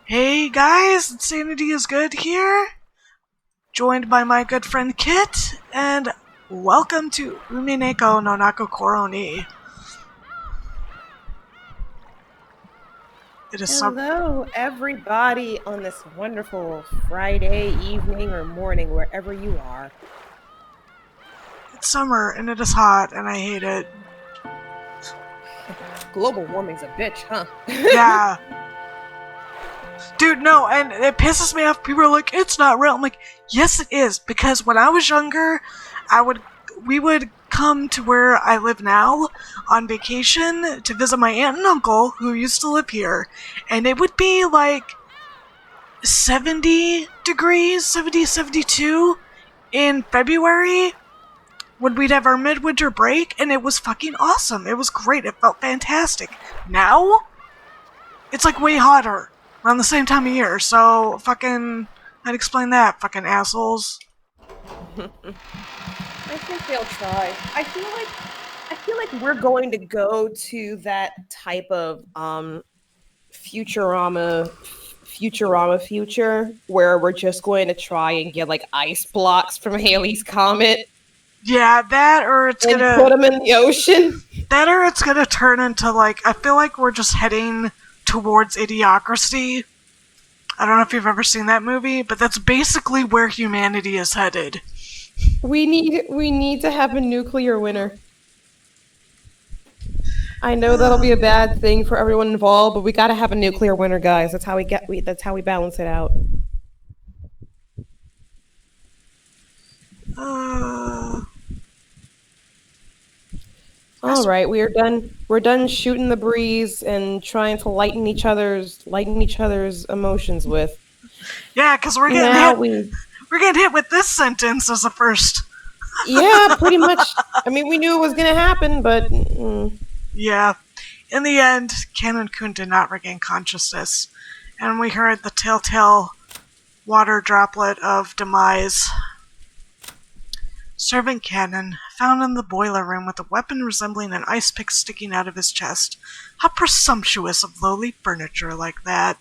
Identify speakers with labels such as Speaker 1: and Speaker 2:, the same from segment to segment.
Speaker 1: Hey guys, Insanity is Good here, joined by my good friend Kit, and welcome to Umineko no Naku Koro ni. It is
Speaker 2: Hello, everybody, on this wonderful Friday evening or morning, wherever you are.
Speaker 1: It's summer and it is hot and I hate it.
Speaker 2: Global warming's a bitch, huh?
Speaker 1: Yeah. Dude, no, and it pisses me off. People are like, it's not real. I'm like, yes it is, because when I was younger, we would come to where I live now on vacation to visit my aunt and uncle who used to live here, and it would be like 70 degrees, 70, 72 in February when we'd have our midwinter break, and it was fucking awesome. It was great. It felt fantastic. Now, it's like way hotter around the same time of year, so fucking, I'd explain that, fucking assholes.
Speaker 2: I think they'll try. I feel like we're going to go to that type of Futurama future where we're just going to try and get like ice blocks from Halley's Comet.
Speaker 1: Yeah, that or it's
Speaker 2: and
Speaker 1: gonna
Speaker 2: put them in the ocean.
Speaker 1: That or it's gonna turn into like, I feel like we're just heading towards Idiocracy. I don't know if you've ever seen that movie, but that's basically where humanity is headed.
Speaker 2: We need to have a nuclear winter. I know that'll be a bad thing for everyone involved, but we got to have a nuclear winter, guys. That's how we balance it out. All right, we're done. We're done shooting the breeze and trying to lighten each other's emotions with.
Speaker 1: Yeah, because we're getting hit with this sentence as a first.
Speaker 2: Yeah, pretty much. I mean, we knew it was going to happen, but
Speaker 1: yeah. In the end, Canon-kun did not regain consciousness, and we heard the telltale water droplet of demise. Servant Cannon, found in the boiler room with a weapon resembling an ice pick sticking out of his chest. How presumptuous of lowly furniture like that.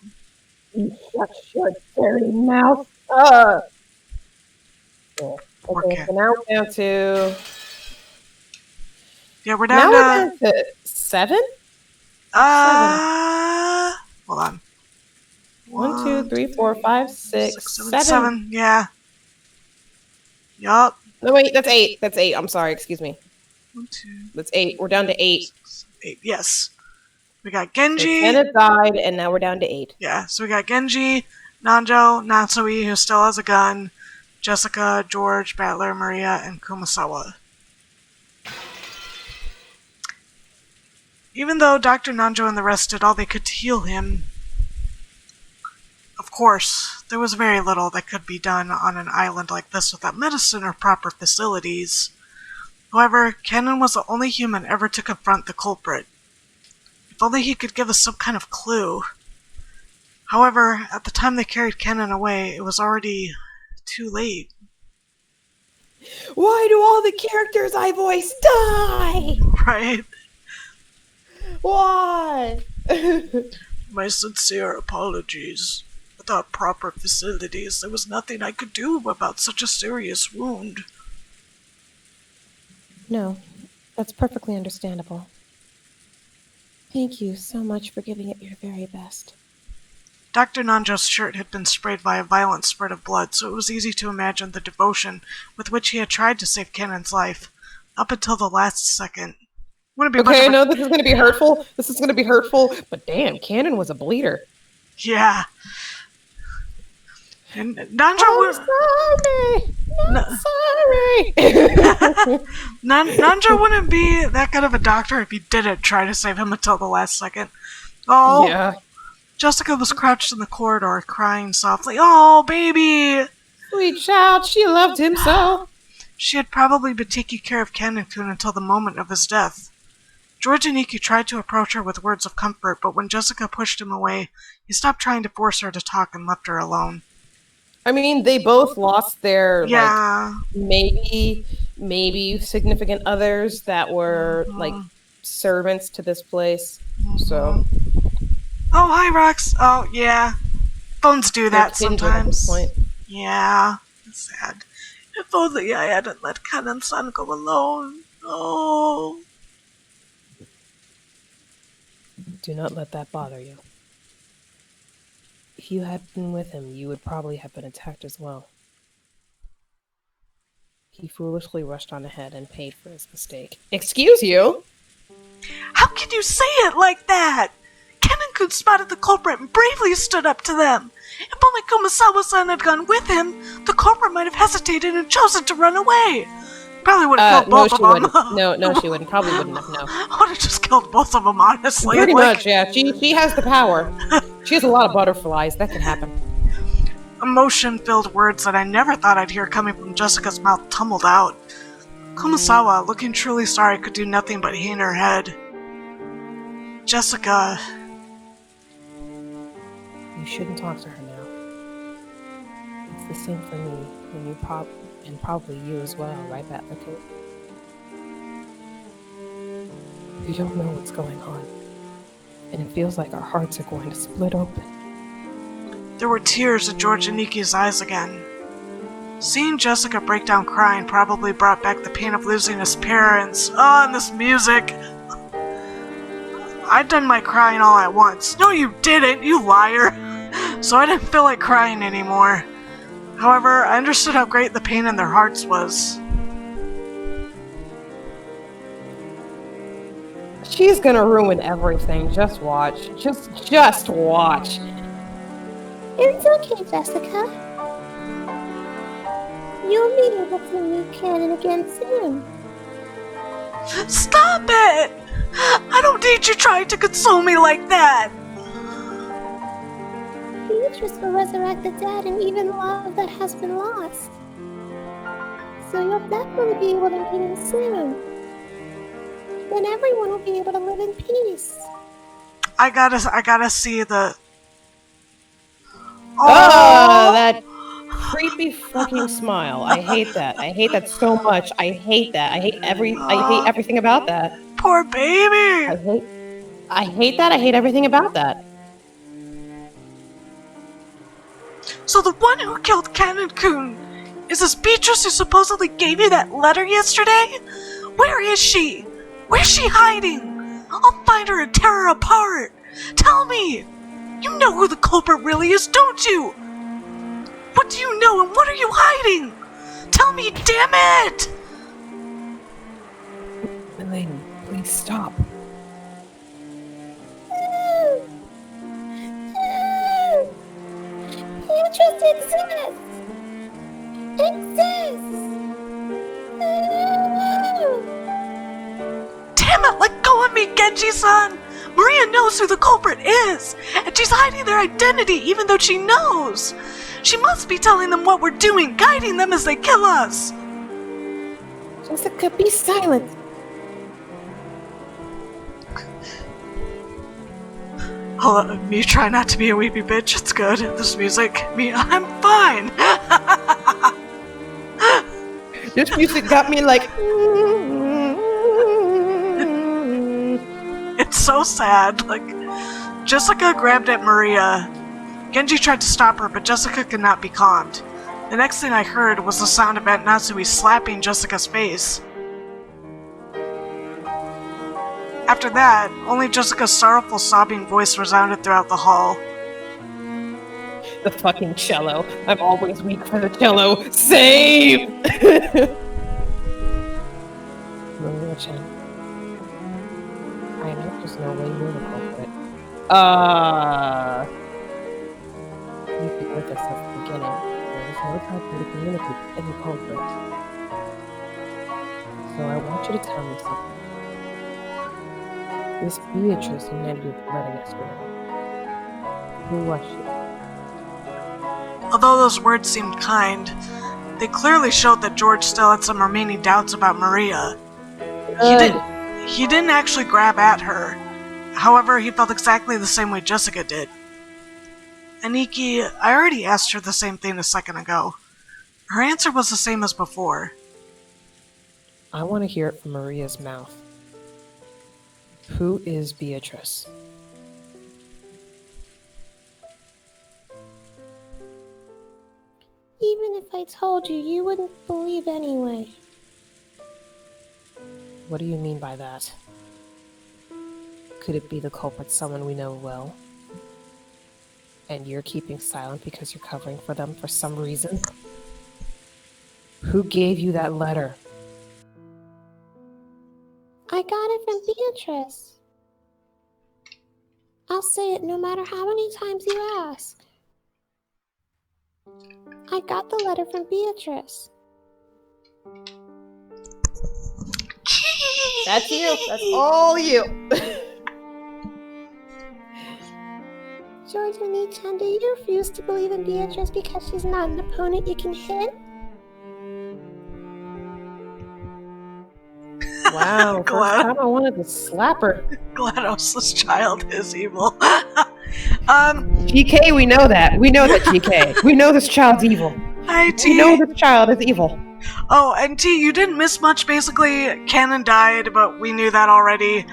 Speaker 2: You shut your dirty mouth up. Okay, so now we're down to...
Speaker 1: Yeah, we're down
Speaker 2: to 7?
Speaker 1: Hold on.
Speaker 2: 1, 2, 3, 4, 5, 6, 7.
Speaker 1: Yeah. Yup.
Speaker 2: No, wait, that's 8. That's 8. I'm sorry, excuse me.
Speaker 1: 1, 2.
Speaker 2: That's 8. We're down to 8.
Speaker 1: 8, yes. We got Genji.
Speaker 2: So Kenneth died, and now we're down to 8.
Speaker 1: Yeah, so we got Genji, Nanjo, Natsui, who still has a gun, Jessica, George, Battler, Maria, and Kumasawa. Even though Dr. Nanjo and the rest did all they could to heal him, of course, there was very little that could be done on an island like this without medicine or proper facilities. However, Cannon was the only human ever to confront the culprit. If only he could give us some kind of clue. However, at the time they carried Cannon away, it was already too late.
Speaker 2: Why do all the characters I voiced die?
Speaker 1: Right?
Speaker 2: Why?
Speaker 1: My sincere apologies. Without proper facilities, there was nothing I could do about such a serious wound.
Speaker 2: No, that's perfectly understandable. Thank you so much for giving it your very best.
Speaker 1: Dr. Nanjo's shirt had been sprayed by a violent spurt of blood, so it was easy to imagine the devotion with which he had tried to save Cannon's life, up until the last second.
Speaker 2: Okay, I know this is going to be hurtful. This is going to be hurtful, but damn, Cannon was a bleeder.
Speaker 1: Yeah. And Nanjo
Speaker 2: sorry.
Speaker 1: Nanjo wouldn't be that good of a doctor if he didn't try to save him until the last second. Oh.
Speaker 2: Yeah.
Speaker 1: Jessica was crouched in the corridor, crying softly. Oh, baby!
Speaker 2: Sweet child, she loved him so.
Speaker 1: She had probably been taking care of Canon-kun until the moment of his death. George and Iki tried to approach her with words of comfort, but when Jessica pushed him away, he stopped trying to force her to talk and left her alone.
Speaker 2: I mean, they both lost their,
Speaker 1: yeah,
Speaker 2: like, maybe significant others that were, like, servants to this place, so...
Speaker 1: Oh, hi, Rox. Oh, yeah. Phones do that
Speaker 2: kindred at this
Speaker 1: sometimes.
Speaker 2: point.
Speaker 1: Yeah, it's sad. If only I hadn't let Ken and Son go alone. Oh.
Speaker 2: Do not let that bother you. If you had been with him, you would probably have been attacked as well. He foolishly rushed on ahead and paid for his mistake. Excuse you?
Speaker 1: How can you say it like that? Ken and Kun spotted the culprit and bravely stood up to them. If only Kumasawa-san had gone with him, the culprit might have hesitated and chosen to run away. Probably would have killed both of them.
Speaker 2: No, she wouldn't. Probably wouldn't have, no.
Speaker 1: I would have just killed both of them, honestly.
Speaker 2: Pretty much, yeah. She has the power. She has a lot of butterflies. That can happen.
Speaker 1: Emotion-filled words that I never thought I'd hear coming from Jessica's mouth tumbled out. Kumasawa, looking truly sorry, could do nothing but hang her head. Jessica...
Speaker 2: You shouldn't talk to her now. It's the same for me, and probably you as well, right, Batlika? We don't know what's going on, and it feels like our hearts are going to split open.
Speaker 1: There were tears in George and Niki's eyes again. Seeing Jessica break down crying probably brought back the pain of losing his parents. Oh, and this music! I'd done my crying all at once. No, you didn't, you liar! So I didn't feel like crying anymore. However, I understood how great the pain in their hearts was.
Speaker 2: She's gonna ruin everything. Just watch. Just watch.
Speaker 3: It's okay, Jessica. You'll be able to meet Canon again soon.
Speaker 1: Stop it! I don't need you trying to console me like that!
Speaker 3: Beatrice will resurrect the dead and even love that has been lost. So you'll definitely be able to meet him soon. Then everyone will be able to live in peace.
Speaker 1: I gotta see the...
Speaker 2: Oh, that creepy fucking smile. I hate that. I hate that so much. I hate that. I hate everything about that.
Speaker 1: Poor baby!
Speaker 2: I hate that. I hate everything about that.
Speaker 1: So the one who killed Canon-kun is this Beatrice who supposedly gave you that letter yesterday? Where is she? Where's she hiding? I'll find her and tear her apart. Tell me! You know who the culprit really is, don't you? What do you know and what are you hiding? Tell me, damn it!
Speaker 2: Elaine, please stop.
Speaker 3: Beatrice exists!
Speaker 1: Damn it, let go of me, Genji-san! Maria knows who the culprit is, and she's hiding their identity even though she knows. She must be telling them what we're doing, guiding them as they kill us.
Speaker 2: Jessica, be silent.
Speaker 1: Hello, me try not to be a weepy bitch, it's good. This music, me, I'm fine.
Speaker 2: This music got me like...
Speaker 1: It's so sad, like, Jessica grabbed at Maria. Genji tried to stop her, but Jessica could not be calmed. The next thing I heard was the sound of Aunt Natsui slapping Jessica's face. After that, only Jessica's sorrowful sobbing voice resounded throughout the hall.
Speaker 2: The fucking cello. I'm always weak for the cello. Save! Maria-chan. I know there's no way you're the culprit. You've been with us since the beginning. There was no time for you to communicate with any culprit. So I want you to tell me something. This Beatrice who handed you the letter yesterday. Who was she?
Speaker 1: Although those words seemed kind, they clearly showed that George still had some remaining doubts about Maria. He didn't actually grab at her. However, he felt exactly the same way Jessica did. Aniki, I already asked her the same thing a second ago. Her answer was the same as before.
Speaker 2: I want to hear it from Maria's mouth. Who is Beatrice?
Speaker 3: Even if I told you, you wouldn't believe anyway.
Speaker 2: What do you mean by that? Could it be the culprit someone we know well? And you're keeping silent because you're covering for them for some reason? Who gave you that letter?
Speaker 3: I got it from Beatrice. I'll say it no matter how many times you ask. I got the letter from Beatrice.
Speaker 2: That's you. That's all you.
Speaker 3: George and Nichan, do you refuse to believe in Beatrice because she's not an opponent you can hit?
Speaker 2: Wow, first time I wanted to slap her.
Speaker 1: GLaDOS, this child is evil.
Speaker 2: GK, we know that. We know that, GK. We know this child's evil.
Speaker 1: Hi, T.
Speaker 2: We know this child is evil.
Speaker 1: Oh, and T, you didn't miss much, basically. Cannon died, but we knew that already.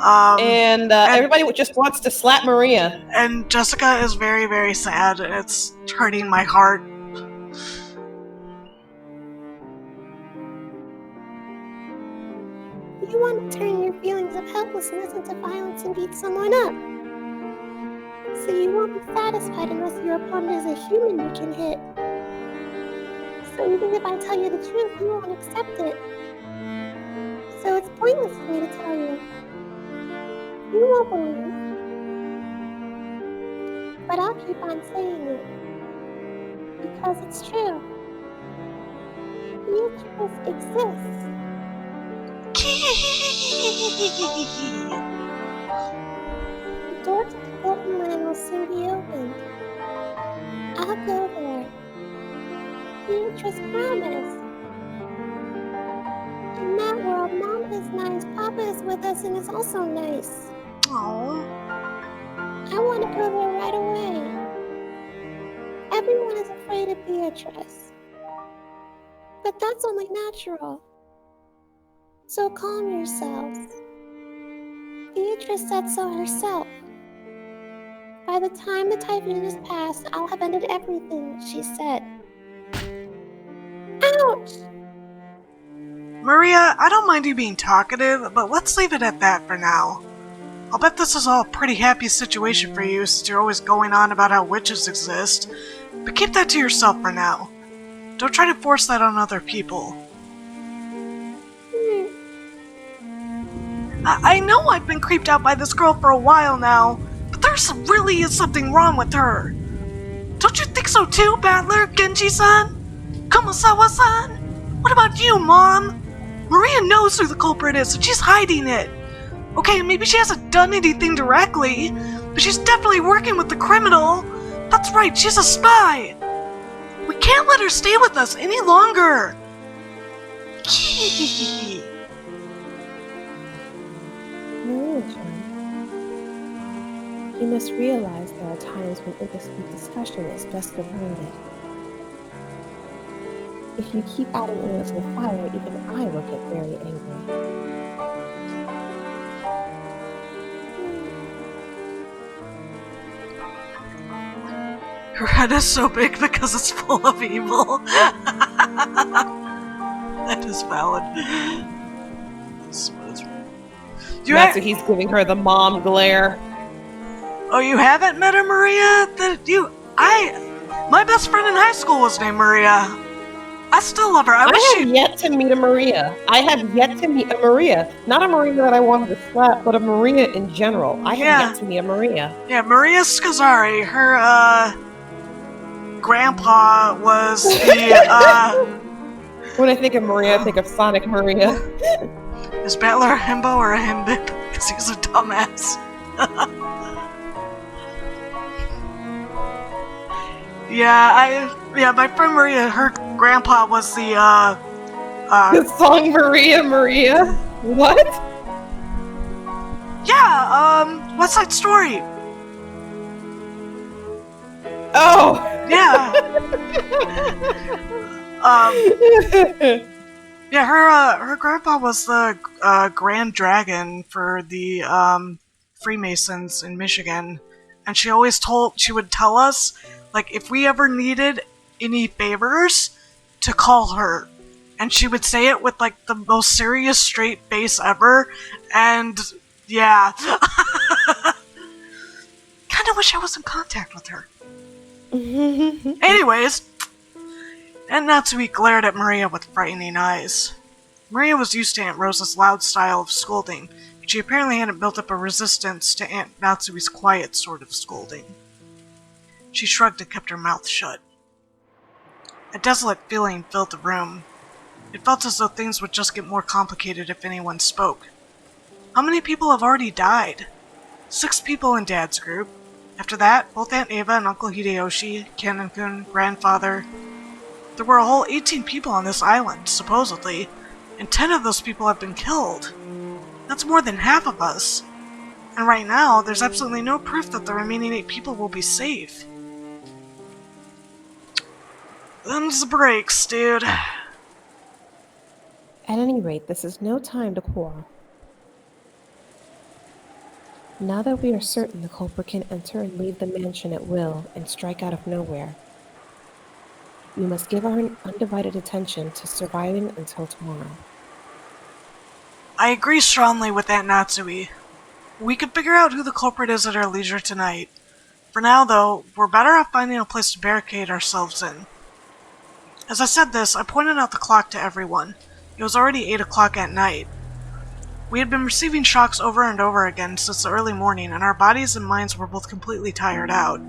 Speaker 2: And everybody just wants to slap Maria.
Speaker 1: And Jessica is very, very sad. It's hurting my heart.
Speaker 3: You want to turn your feelings of helplessness into violence and beat someone up. So you won't be satisfied unless your opponent is a human you can hit. So even if I tell you the truth, you won't accept it. So it's pointless for me to tell you. You won't believe. But I'll keep on saying it. Because it's true. Beatrice exists. The door to the Golden Land will soon be opened. I'll go there. Beatrice promised. In that world, Mom is nice, Papa is with us, and is also nice.
Speaker 1: Oh.
Speaker 3: I want to go there right away. Everyone is afraid of Beatrice. But that's only natural. So calm yourselves. Beatrice said so herself. By the time the typhoon is past, I'll have ended everything, she said. Ouch!
Speaker 1: Maria, I don't mind you being talkative, but let's leave it at that for now. I'll bet this is all a pretty happy situation for you since you're always going on about how witches exist, but keep that to yourself for now. Don't try to force that on other people. I know I've been creeped out by this girl for a while now, but there really is something wrong with her. Don't you think so too, Battler, Genji-san? Kumasawa-san? What about you, Mom? Maria knows who the culprit is, and she's hiding it. Okay, maybe she hasn't done anything directly, but she's definitely working with the criminal. That's right, she's a spy. We can't let her stay with us any longer.
Speaker 2: Maria-chan, you must realize there are times when indiscreet discussion is best avoided. If you keep adding oil to the fire, even I will get very angry.
Speaker 1: Her head is so big because it's full of evil. That is valid.
Speaker 2: That's what he's giving her, the mom glare.
Speaker 1: Oh, you haven't met her, Maria? My best friend in high school was named Maria. I still love her. I
Speaker 2: have yet to meet a Maria. I have yet to meet a Maria. Not a Maria that I wanted to slap, but a Maria in general. I have yet to meet a Maria.
Speaker 1: Yeah, Maria Scazzari. Her, grandpa was the,
Speaker 2: When I think of Maria, I think of Sonic Maria.
Speaker 1: Is Battler a himbo or a himbip? Because he's a dumbass. Yeah, my friend Maria, her grandpa was the
Speaker 2: song Maria Maria? What?
Speaker 1: Yeah, West Side Story.
Speaker 2: Oh!
Speaker 1: Yeah. Yeah, her grandpa was the Grand Dragon for the Freemasons in Michigan, and she would tell us, like, if we ever needed any favors, to call her. And she would say it with, like, the most serious straight face ever, and, yeah. Kinda wish I was in contact with her. Anyways, Aunt Natsui glared at Maria with frightening eyes. Maria was used to Aunt Rosa's loud style of scolding, but she apparently hadn't built up a resistance to Aunt Natsui's quiet sort of scolding. She shrugged and kept her mouth shut. A desolate feeling filled the room. It felt as though things would just get more complicated if anyone spoke. How many people have already died? 6 people in Dad's group. After that, both Aunt Ava and Uncle Hideyoshi, Kanon-kun, grandfather. There were a whole 18 people on this island, supposedly, and 10 of those people have been killed. That's more than half of us. And right now, there's absolutely no proof that the remaining 8 people will be safe. Them's the breaks, dude.
Speaker 2: At any rate, this is no time to quarrel. Now that we are certain the culprit can enter and leave the mansion at will and strike out of nowhere, we must give our undivided attention to surviving until tomorrow.
Speaker 1: I agree strongly with Aunt Natsui. We could figure out who the culprit is at our leisure tonight. For now, though, we're better off finding a place to barricade ourselves in. As I said this, I pointed out the clock to everyone. It was already 8 o'clock at night. We had been receiving shocks over and over again since the early morning, and our bodies and minds were both completely tired out.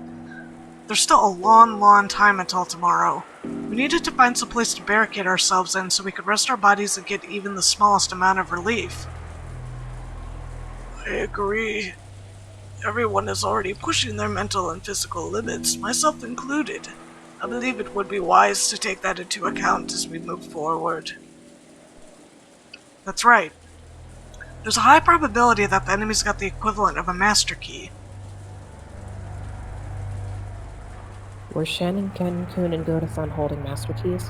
Speaker 1: There's still a long, long time until tomorrow. We needed to find some place to barricade ourselves in so we could rest our bodies and get even the smallest amount of relief. I agree. Everyone is already pushing their mental and physical limits, myself included. I believe it would be wise to take that into account as we move forward. That's right. There's a high probability that the enemy's got the equivalent of a master key.
Speaker 2: Were Shannon, Kanon-kun, and Goda-san holding master keys?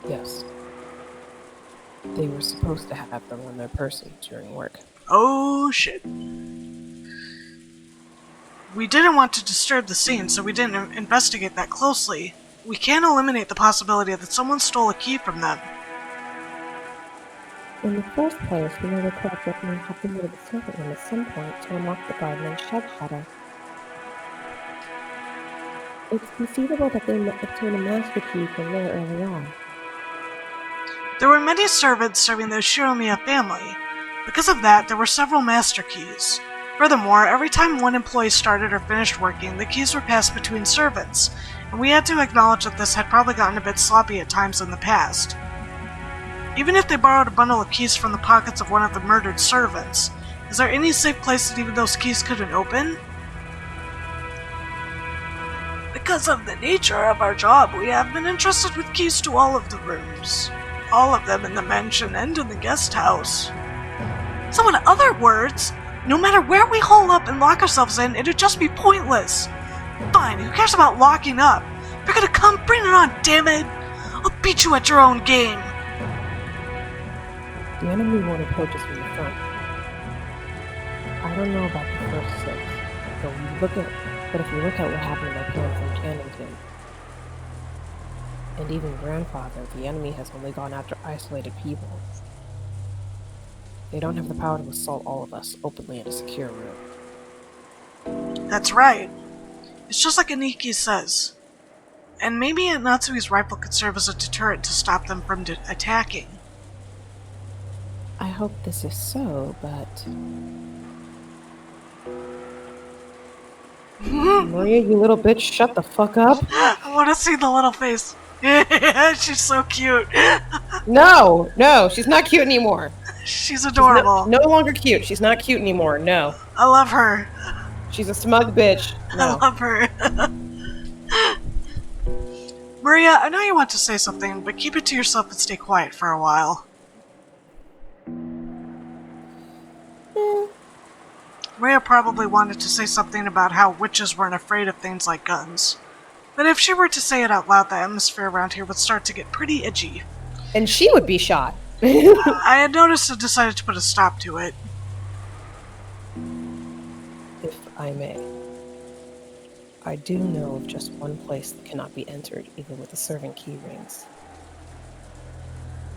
Speaker 2: Yes. They were supposed to have them on their person during work.
Speaker 1: Oh shit. We didn't want to disturb the scene, so we didn't investigate that closely. We can't eliminate the possibility that someone stole a key from them.
Speaker 2: In the first place, we know the culprit may have been near the servant room at some point to unlock the garden and shed shutter. It's conceivable that they obtained a master key from there early on.
Speaker 1: There were many servants serving the Shiromiya family. Because of that, there were several master keys. Furthermore, every time one employee started or finished working, the keys were passed between servants, and we had to acknowledge that this had probably gotten a bit sloppy at times in the past. Even if they borrowed a bundle of keys from the pockets of one of the murdered servants, is there any safe place that even those keys couldn't open? Because of the nature of our job, we have been entrusted with keys to all of the rooms. All of them in the mansion and in the guest house. So in other words, no matter where we hole up and lock ourselves in, it'd just be pointless. Fine, who cares about locking up? If you're gonna come, bring it on, damn it! I'll beat you at your own game.
Speaker 2: The enemy won't approach us from the front. I don't know about the first 6, but if you look at what happened to my parents in Cannington, and even grandfather, the enemy has only gone after isolated people. They don't have the power to assault all of us openly in a secure room.
Speaker 1: That's right. It's just like Aniki says. And maybe Aunt Natsui's rifle could serve as a deterrent to stop them from attacking.
Speaker 2: I hope this is so, but... Maria, you little bitch, shut the fuck up.
Speaker 1: I want to see the little face. She's so cute.
Speaker 2: No, she's not cute anymore.
Speaker 1: She's adorable.
Speaker 2: No longer cute. She's not cute anymore, no.
Speaker 1: I love her.
Speaker 2: She's a smug bitch. No.
Speaker 1: I love her. Maria, I know you want to say something, but keep it to yourself and stay quiet for a while. Maria probably wanted to say something about how witches weren't afraid of things like guns. But if she were to say it out loud, the atmosphere around here would start to get pretty edgy.
Speaker 2: And she would be shot.
Speaker 1: I had noticed and decided to put a stop to it.
Speaker 2: If I may. I do know of just one place that cannot be entered, even with the servant key rings.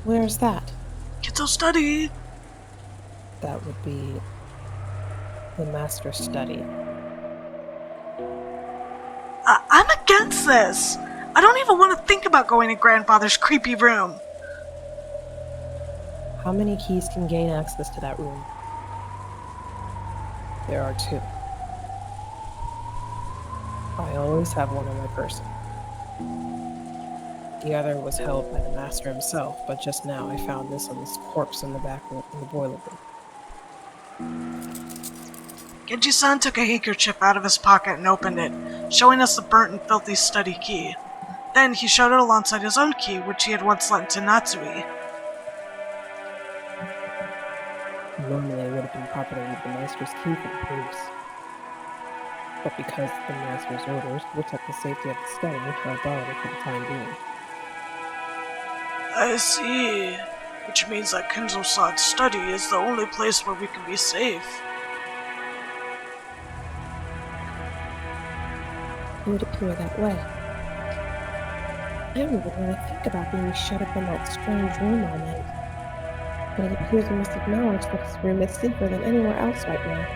Speaker 2: Where's that?
Speaker 1: Kitso study.
Speaker 2: That would be the master's study.
Speaker 1: I'm against this. I don't even want to think about going to Grandfather's creepy room.
Speaker 2: How many keys can gain access to that room? There are 2. I always have one on my person. The other was held by the master himself, but just now I found this on this corpse in the back room, in the boiler room.
Speaker 1: Genji-san took a handkerchief out of his pocket and opened it, showing us the burnt and filthy study key. Then he showed it alongside his own key, which he had once lent to Natsui.
Speaker 2: Normally it would have been proper to leave the master's key for the police. But because of the master's orders, to protect the safety of the study, I borrowed it for the time being.
Speaker 1: I see. Which means that Kenzo-san's study is the only place where we can be safe.
Speaker 2: It would appear that way. I don't even really think about being shut up in that strange room all night. But it appears we must acknowledge that this room is safer than anywhere else right now.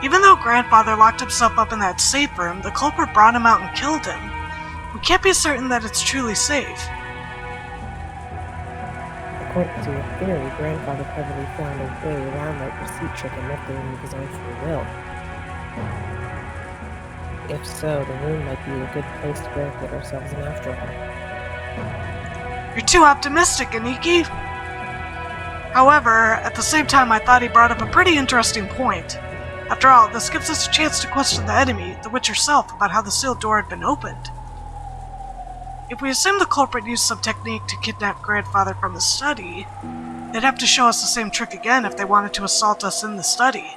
Speaker 1: Even though Grandfather locked himself up in that safe room, the culprit brought him out and killed him. We can't be certain that it's truly safe.
Speaker 2: According to your theory, Grandfather probably found a way around that receipt trick and left the room of his own free will. If so, the room might be a good place to barricade ourselves in after all.
Speaker 1: You're too optimistic, Aniki. However, at the same time, I thought he brought up a pretty interesting point. After all, this gives us a chance to question the enemy, the witch herself, about how the sealed door had been opened. If we assume the culprit used some technique to kidnap Grandfather from the study, they'd have to show us the same trick again if they wanted to assault us in the study.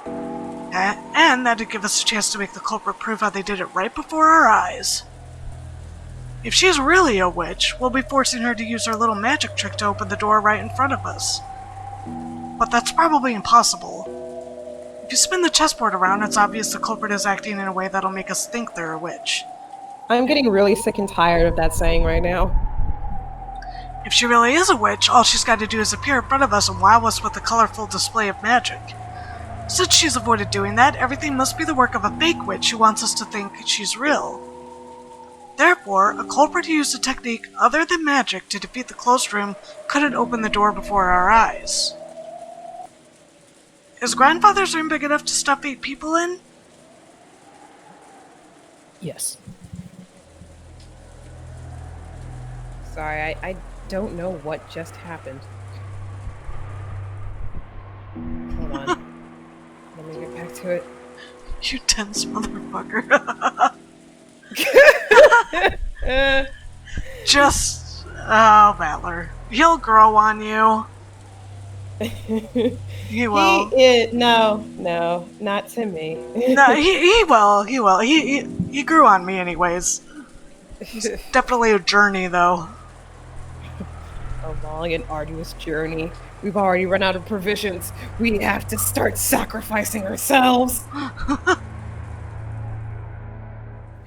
Speaker 1: And that'd give us a chance to make the culprit prove how they did it right before our eyes. If she's really a witch, we'll be forcing her to use her little magic trick to open the door right in front of us. But that's probably impossible. If you spin the chessboard around, it's obvious the culprit is acting in a way that'll make us think they're a witch.
Speaker 2: I'm getting really sick and tired of that saying right now.
Speaker 1: If she really is a witch, all she's got to do is appear in front of us and wow us with a colorful display of magic. Since she's avoided doing that, everything must be the work of a fake witch who wants us to think she's real. Therefore, a culprit who used a technique other than magic to defeat the closed room couldn't open the door before our eyes. Is Grandfather's room big enough to stuff 8 people in?
Speaker 2: Yes. Sorry, I don't know what just happened. Hold on. Let me get back to it.
Speaker 1: You tense motherfucker. Just... oh, Battler. He'll grow on you. He will.
Speaker 2: No, not to me.
Speaker 1: No, he will. He will. He grew on me anyways. It's definitely a journey, though.
Speaker 2: A long and arduous journey. We've already run out of provisions. We have to start sacrificing ourselves.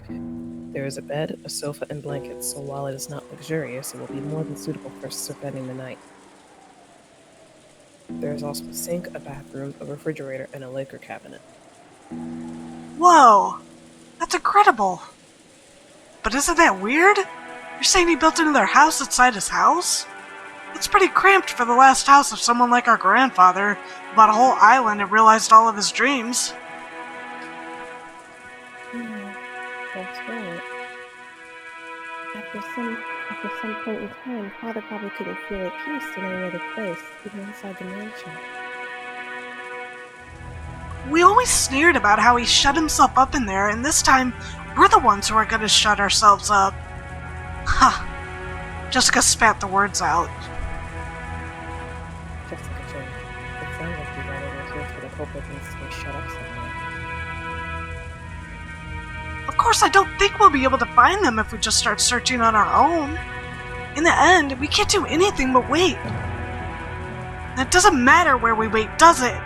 Speaker 2: There is a bed, a sofa, and blankets, so while it is not luxurious, it will be more than suitable for spending the night. There is also a sink, a bathroom, a refrigerator, and a liquor cabinet.
Speaker 1: Whoa! That's incredible! But isn't that weird? You're saying he built into their house inside his house? That's pretty cramped for the last house of someone like our grandfather, who bought a whole island and realized all of his dreams.
Speaker 3: That's right. After some point in time, Father probably couldn't feel at peace in any other place, even inside the mansion.
Speaker 1: We always sneered about how he shut himself up in there, and this time, we're the ones who are gonna shut ourselves up. Huh. Jessica spat the words out.
Speaker 2: Jessica Jane, it sounds like you got it here for the culprit needs to be shut up somewhere.
Speaker 1: Of course, I don't think we'll be able to find them if we just start searching on our own. In the end, we can't do anything but wait. And it doesn't matter where we wait, does it?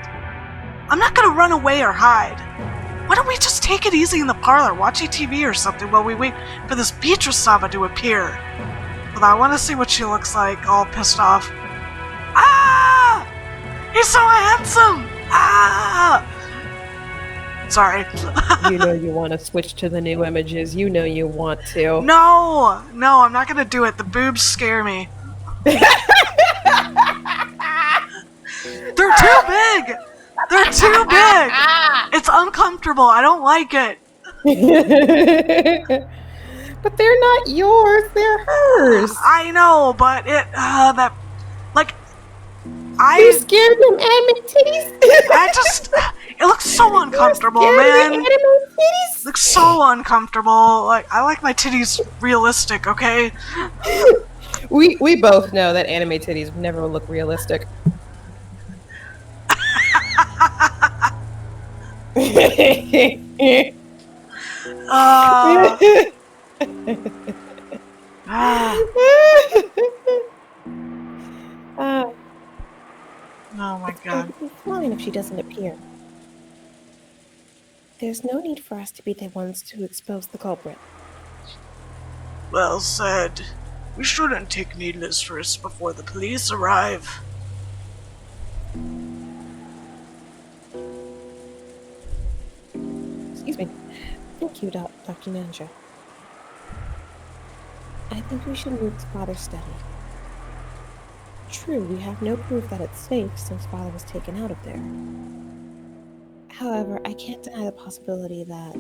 Speaker 1: I'm not gonna run away or hide. What don't we just take it easy in the parlor, watching TV or something while we wait for this Beatrice-sama to appear? Although I want to see what she looks like, all pissed off. Ah! He's so handsome! Ah! Sorry.
Speaker 2: You know you want to switch to the new images. You know you want to.
Speaker 1: No, I'm not gonna do it. The boobs scare me. They're too big! They're too big! It's uncomfortable. I don't like it.
Speaker 2: But they're not yours. They're hers.
Speaker 1: I know, but it,
Speaker 2: You scared them anime titties?
Speaker 1: it looks so uncomfortable, man.
Speaker 2: Anime titties?
Speaker 1: It looks so uncomfortable. Like, I like my titties realistic, okay?
Speaker 2: We both know that anime titties never look realistic.
Speaker 1: Oh my god.
Speaker 2: It'll be fine if she doesn't appear. There's no need for us to be the ones to expose the culprit.
Speaker 1: Well said. We shouldn't take needless risks before the police arrive.
Speaker 2: Excuse me. Thank you, Dr. Ninja. I think we should move to Father's study. True, we have no proof that it's safe since Father was taken out of there. However, I can't deny the possibility that...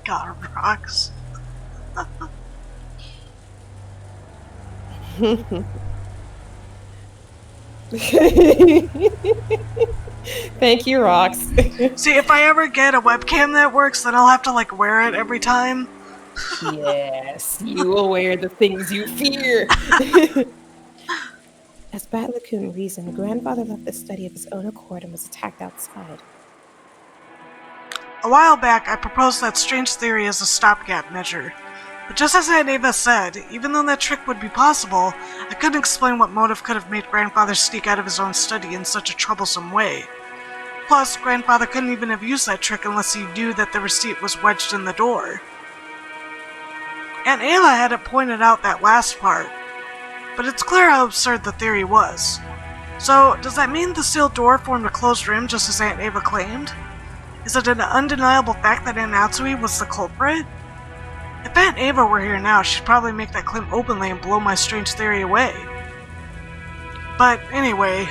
Speaker 1: God, rocks.
Speaker 2: Thank you, Rox.
Speaker 1: See, if I ever get a webcam that works, then I'll have to, like, wear it every time.
Speaker 2: Yes, you will wear the things you fear. As Bat Lacoon reasoned, Grandfather left the study of his own accord and was attacked outside.
Speaker 1: A while back, I proposed that strange theory as a stopgap measure. But just as Aunt Ava said, even though that trick would be possible, I couldn't explain what motive could have made Grandfather sneak out of his own study in such a troublesome way. Plus, Grandfather couldn't even have used that trick unless he knew that the receipt was wedged in the door. Aunt Ava hadn't pointed out that last part, but it's clear how absurd the theory was. So, does that mean the sealed door formed a closed room just as Aunt Ava claimed? Is it an undeniable fact that Aunt Natsui was the culprit? If Aunt Ava were here now, she'd probably make that claim openly and blow my strange theory away. But anyway,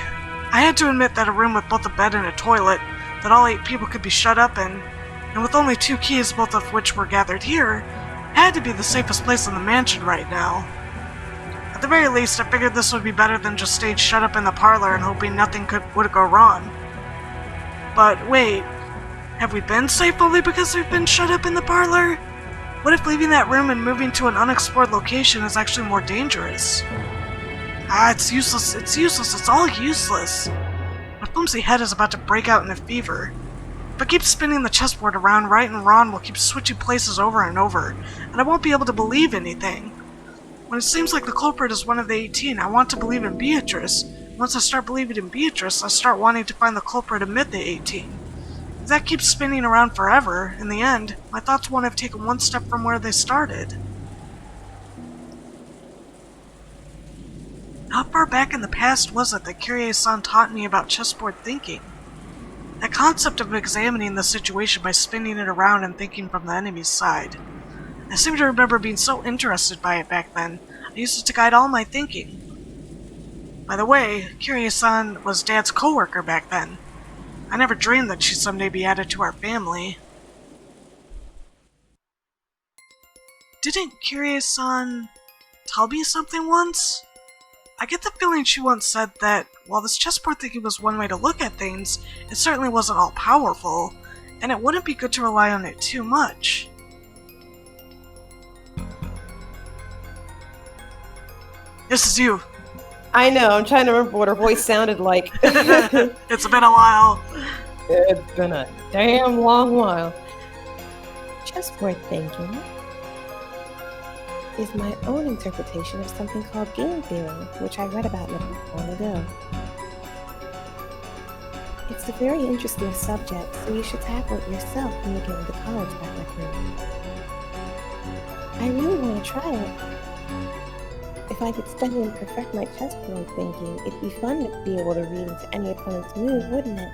Speaker 1: I had to admit that a room with both a bed and a toilet, that all 8 people could be shut up in, and with only 2 keys, both of which were gathered here, had to be the safest place in the mansion right now. At the very least, I figured this would be better than just staying shut up in the parlor and hoping nothing would go wrong. But wait, have we been safe only because we've been shut up in the parlor? What if leaving that room and moving to an unexplored location is actually more dangerous? It's useless, it's all useless. My flimsy head is about to break out in a fever. If I keep spinning the chessboard around, right and wrong will keep switching places over and over, and I won't be able to believe anything. When it seems like the culprit is one of the 18, I want to believe in Beatrice. Once I start believing in Beatrice, I start wanting to find the culprit amid the 18. If that keeps spinning around forever, in the end, my thoughts won't have taken one step from where they started. How far back in the past was it that Kyrie-san taught me about chessboard thinking? That concept of examining the situation by spinning it around and thinking from the enemy's side. I seem to remember being so interested by it back then, I used it to guide all my thinking. By the way, Kyrie-san was Dad's co-worker back then. I never dreamed that she'd someday be added to our family. Didn't Kyrie-san tell me something once? I get the feeling she once said that while this chessboard thinking was one way to look at things, it certainly wasn't all powerful, and it wouldn't be good to rely on it too much. This is you.
Speaker 2: I know, I'm trying to remember what her voice sounded like.
Speaker 1: It's been a while.
Speaker 2: It's been a damn long while. Chessboard thinking is my own interpretation of something called game theory, which I read about not long ago. It's a very interesting subject, so you should tackle it yourself when you get into college, I recommend. I really want to try it. If I could study and perfect my chessboard thinking, it'd be fun to be able to read into any opponent's move, wouldn't it?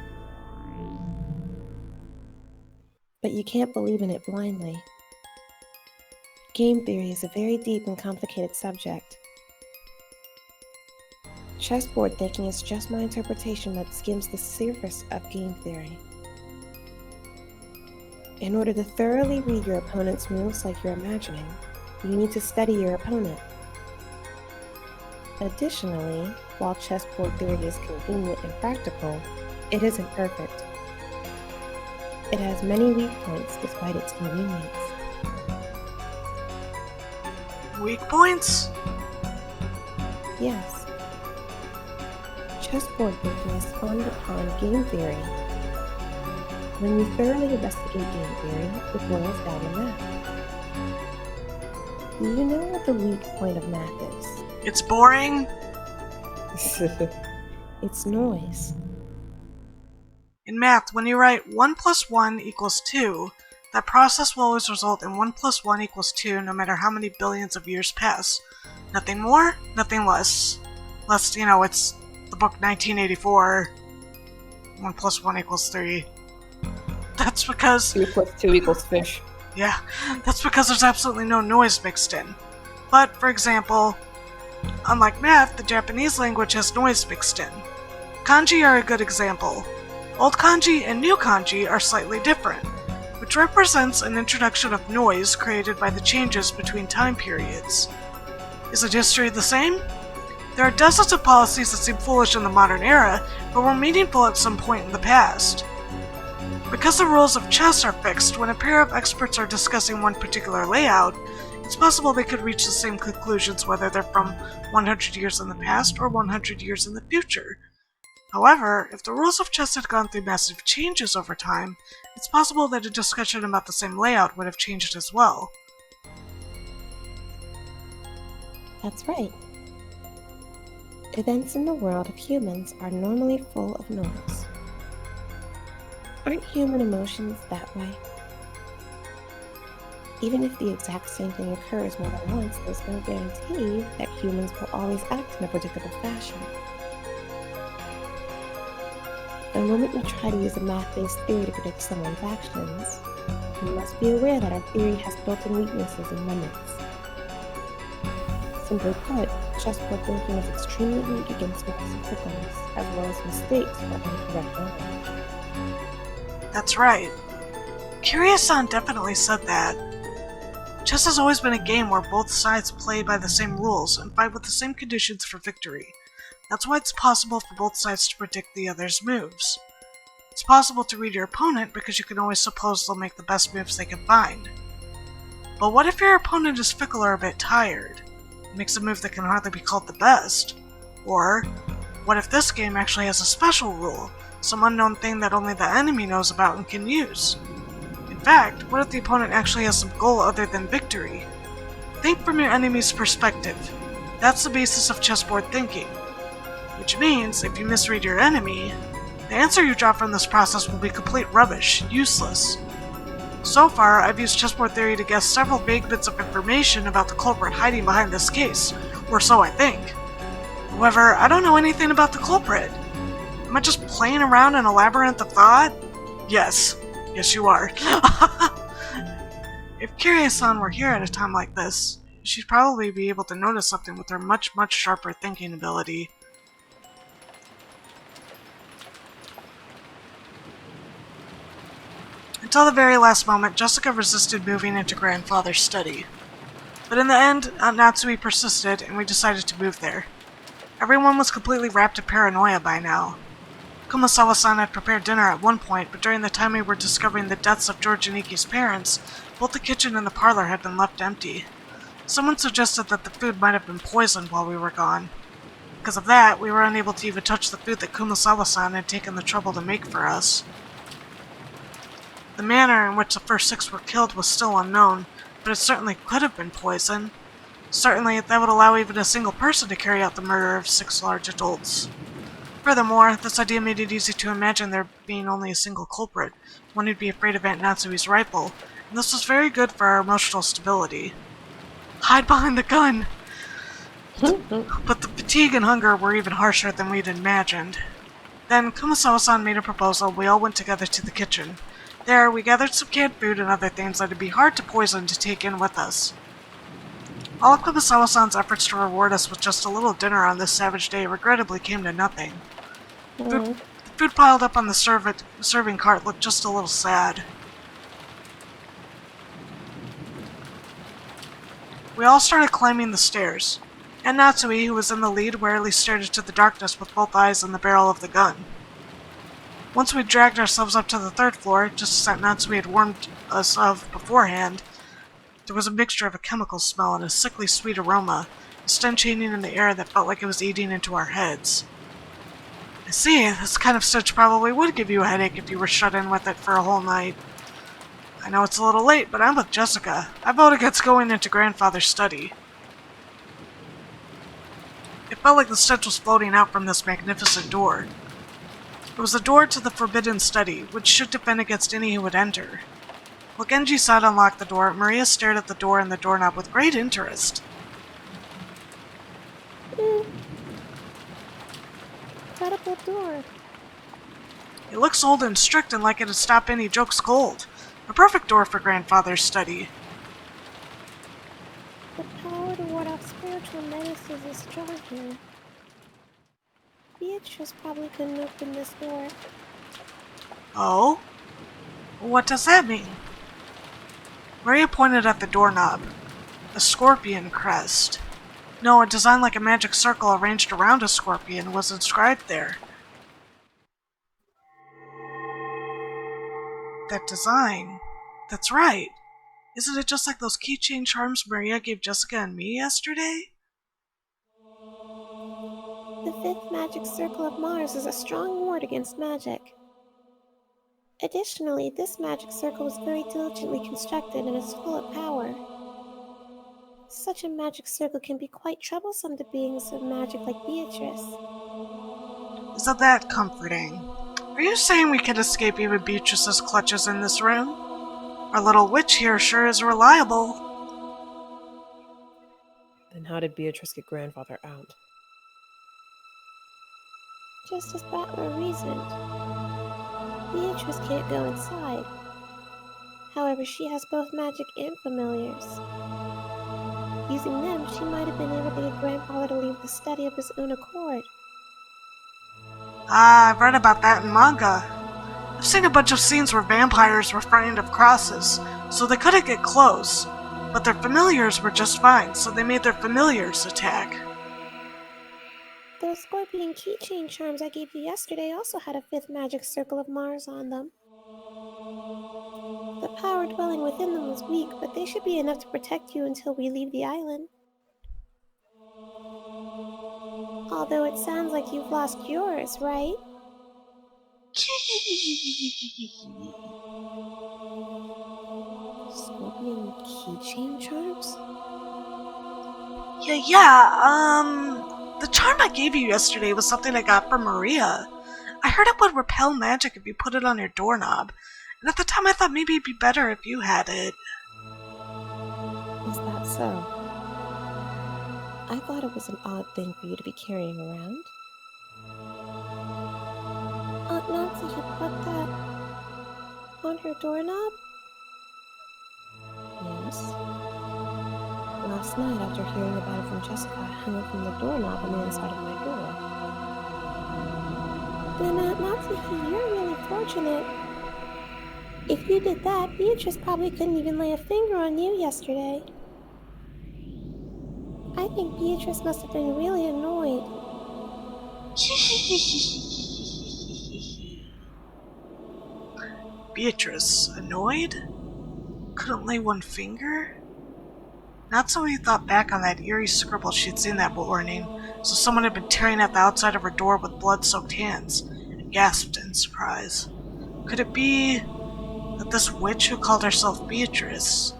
Speaker 2: But you can't believe in it blindly. Game theory is a very deep and complicated subject. Chessboard thinking is just my interpretation that skims the surface of game theory. In order to thoroughly read your opponent's moves like you're imagining, you need to study your opponent. Additionally, while chessboard theory is convenient and practical, it isn't perfect. It has many weak points despite its convenience.
Speaker 1: Weak points?
Speaker 2: Yes. Chessboard thinking is spawned upon game theory. When you thoroughly investigate game theory, it boils down to math. Do you know what the weak point of math is?
Speaker 1: It's boring.
Speaker 2: It's noise.
Speaker 1: In math, when you write 1 plus 1 equals 2, that process will always result in 1 plus 1 equals 2 no matter how many billions of years pass. Nothing more, nothing less. Less, it's the book 1984, 1 plus 1 equals 3. That's because...
Speaker 2: 2 plus 2 equals fish.
Speaker 1: Yeah, that's because there's absolutely no noise mixed in. But, for example, unlike math, the Japanese language has noise mixed in. Kanji are a good example. Old kanji and new kanji are slightly different, which represents an introduction of noise created by the changes between time periods. Is it history the same? There are dozens of policies that seem foolish in the modern era, but were meaningful at some point in the past. Because the rules of chess are fixed, when a pair of experts are discussing one particular layout, it's possible they could reach the same conclusions whether they're from 100 years in the past or 100 years in the future. However, if the rules of chess had gone through massive changes over time, it's possible that a discussion about the same layout would have changed as well.
Speaker 2: That's right. Events in the world of humans are normally full of noise. Aren't human emotions that way? Even if the exact same thing occurs more than once, there's no guarantee that humans will always act in a predictable fashion. The moment you try to use a math-based theory to predict someone's actions, you must be aware that our theory has built-in weaknesses and limits. Simply put, chessboard thinking is extremely weak against noise and fickleness, as well as mistakes or incorrect knowledge.
Speaker 1: That's right. Kiryu-san definitely said that. Chess has always been a game where both sides play by the same rules and fight with the same conditions for victory. That's why it's possible for both sides to predict the other's moves. It's possible to read your opponent because you can always suppose they'll make the best moves they can find. But what if your opponent is fickle or a bit tired? Makes a move that can hardly be called the best? Or, what if this game actually has a special rule? Some unknown thing that only the enemy knows about and can use? In fact, what if the opponent actually has some goal other than victory? Think from your enemy's perspective. That's the basis of chessboard thinking. Which means, if you misread your enemy, the answer you draw from this process will be complete rubbish, useless. So far, I've used chessboard theory to guess several vague bits of information about the culprit hiding behind this case, or so I think. However, I don't know anything about the culprit. Am I just playing around in a labyrinth of thought? Yes. Yes, you are. If Kiryu-san were here at a time like this, she'd probably be able to notice something with her much sharper thinking ability. Until the very last moment, Jessica resisted moving into Grandfather's study. But in the end, Aunt Natsui persisted, and we decided to move there. Everyone was completely wrapped in paranoia by now. Kumasawa-san had prepared dinner at one point, but during the time we were discovering the deaths of George and Iki's parents, both the kitchen and the parlor had been left empty. Someone suggested that the food might have been poisoned while we were gone. Because of that, we were unable to even touch the food that Kumasawa-san had taken the trouble to make for us. The manner in which the first 6 were killed was still unknown, but it certainly could have been poison. Certainly, that would allow even a single person to carry out the murder of 6 large adults. Furthermore, this idea made it easy to imagine there being only a single culprit, one who'd be afraid of Aunt Natsue's rifle, and this was very good for our emotional stability. Hide behind the gun! But the fatigue and hunger were even harsher than we'd imagined. Then Kumasawa-san made a proposal, and we all went together to the kitchen. There, we gathered some canned food and other things that would be hard to poison to take in with us. All of Kumasawa-san's efforts to reward us with just a little dinner on this savage day regrettably came to nothing. The food piled up on the serving cart looked just a little sad. We all started climbing the stairs, and Natsue, who was in the lead, warily stared into the darkness with both eyes on the barrel of the gun. Once we dragged ourselves up to the 3rd floor, just as Aunt Natsue had warned us of beforehand, there was a mixture of a chemical smell and a sickly sweet aroma, a stench hanging in the air that felt like it was eating into our heads. I see, this kind of stench probably would give you a headache if you were shut in with it for a whole night. I know it's a little late, but I'm with Jessica. I vote against going into Grandfather's study. It felt like the stench was floating out from this magnificent door. It was a door to the forbidden study, which should defend against any who would enter. While Genji sat unlocked the door, Maria stared at the door and the doorknob with great interest.
Speaker 3: Incredible door.
Speaker 1: It looks old and strict and like it'd stop any jokes cold. A perfect door for Grandfather's study.
Speaker 3: The power to ward off spiritual menaces is strong here. Beatrice probably couldn't open this door.
Speaker 1: Oh? What does that mean? Maria pointed at the doorknob. A scorpion crest. No, a design like a magic circle arranged around a scorpion was inscribed there. That design. That's right. Isn't it just like those keychain charms Maria gave Jessica and me yesterday?
Speaker 3: The 5th magic circle of Mars is a strong ward against magic. Additionally, this magic circle was very diligently constructed and is full of power. Such a magic circle can be quite troublesome to beings of magic like Beatrice.
Speaker 1: Isn't that comforting? Are you saying we could escape even Beatrice's clutches in this room? Our little witch here sure is reliable.
Speaker 2: Then how did Beatrice get Grandfather out?
Speaker 3: Just as Battler reasoned. Beatrice can't go inside. However, she has both magic and familiars. Using them, she might have been able to get Grandfather to leave the study of his own accord.
Speaker 1: Ah, I've read about that in manga. I've seen a bunch of scenes where vampires were frightened of crosses, so they couldn't get close. But their familiars were just fine, so they made their familiars attack.
Speaker 3: Those scorpion keychain charms I gave you yesterday also had a 5th magic circle of Mars on them. The power dwelling within them was weak, but they should be enough to protect you until we leave the island. Although it sounds like you've lost yours, right?
Speaker 2: Scorpion keychain charms?
Speaker 1: The charm I gave you yesterday was something I got from Maria. I heard it would repel magic if you put it on your doorknob, and at the time I thought maybe it'd be better if you had it.
Speaker 2: Is that so? I thought it was an odd thing for you to be carrying around.
Speaker 3: Aunt Nancy had put that on her doorknob?
Speaker 2: Yes. Last night, after hearing about it from Jessica, I hung it from the doorknob on the inside of my door.
Speaker 3: Then Aunt Nancy, you're really fortunate. If you did that, Beatrice probably couldn't even lay a finger on you yesterday. I think Beatrice must have been really annoyed.
Speaker 1: Beatrice, annoyed? Couldn't lay one finger? Natsue thought back on that eerie scribble she'd seen that morning, so someone had been tearing at the outside of her door with blood-soaked hands, and gasped in surprise. Could it be that this witch who called herself Beatrice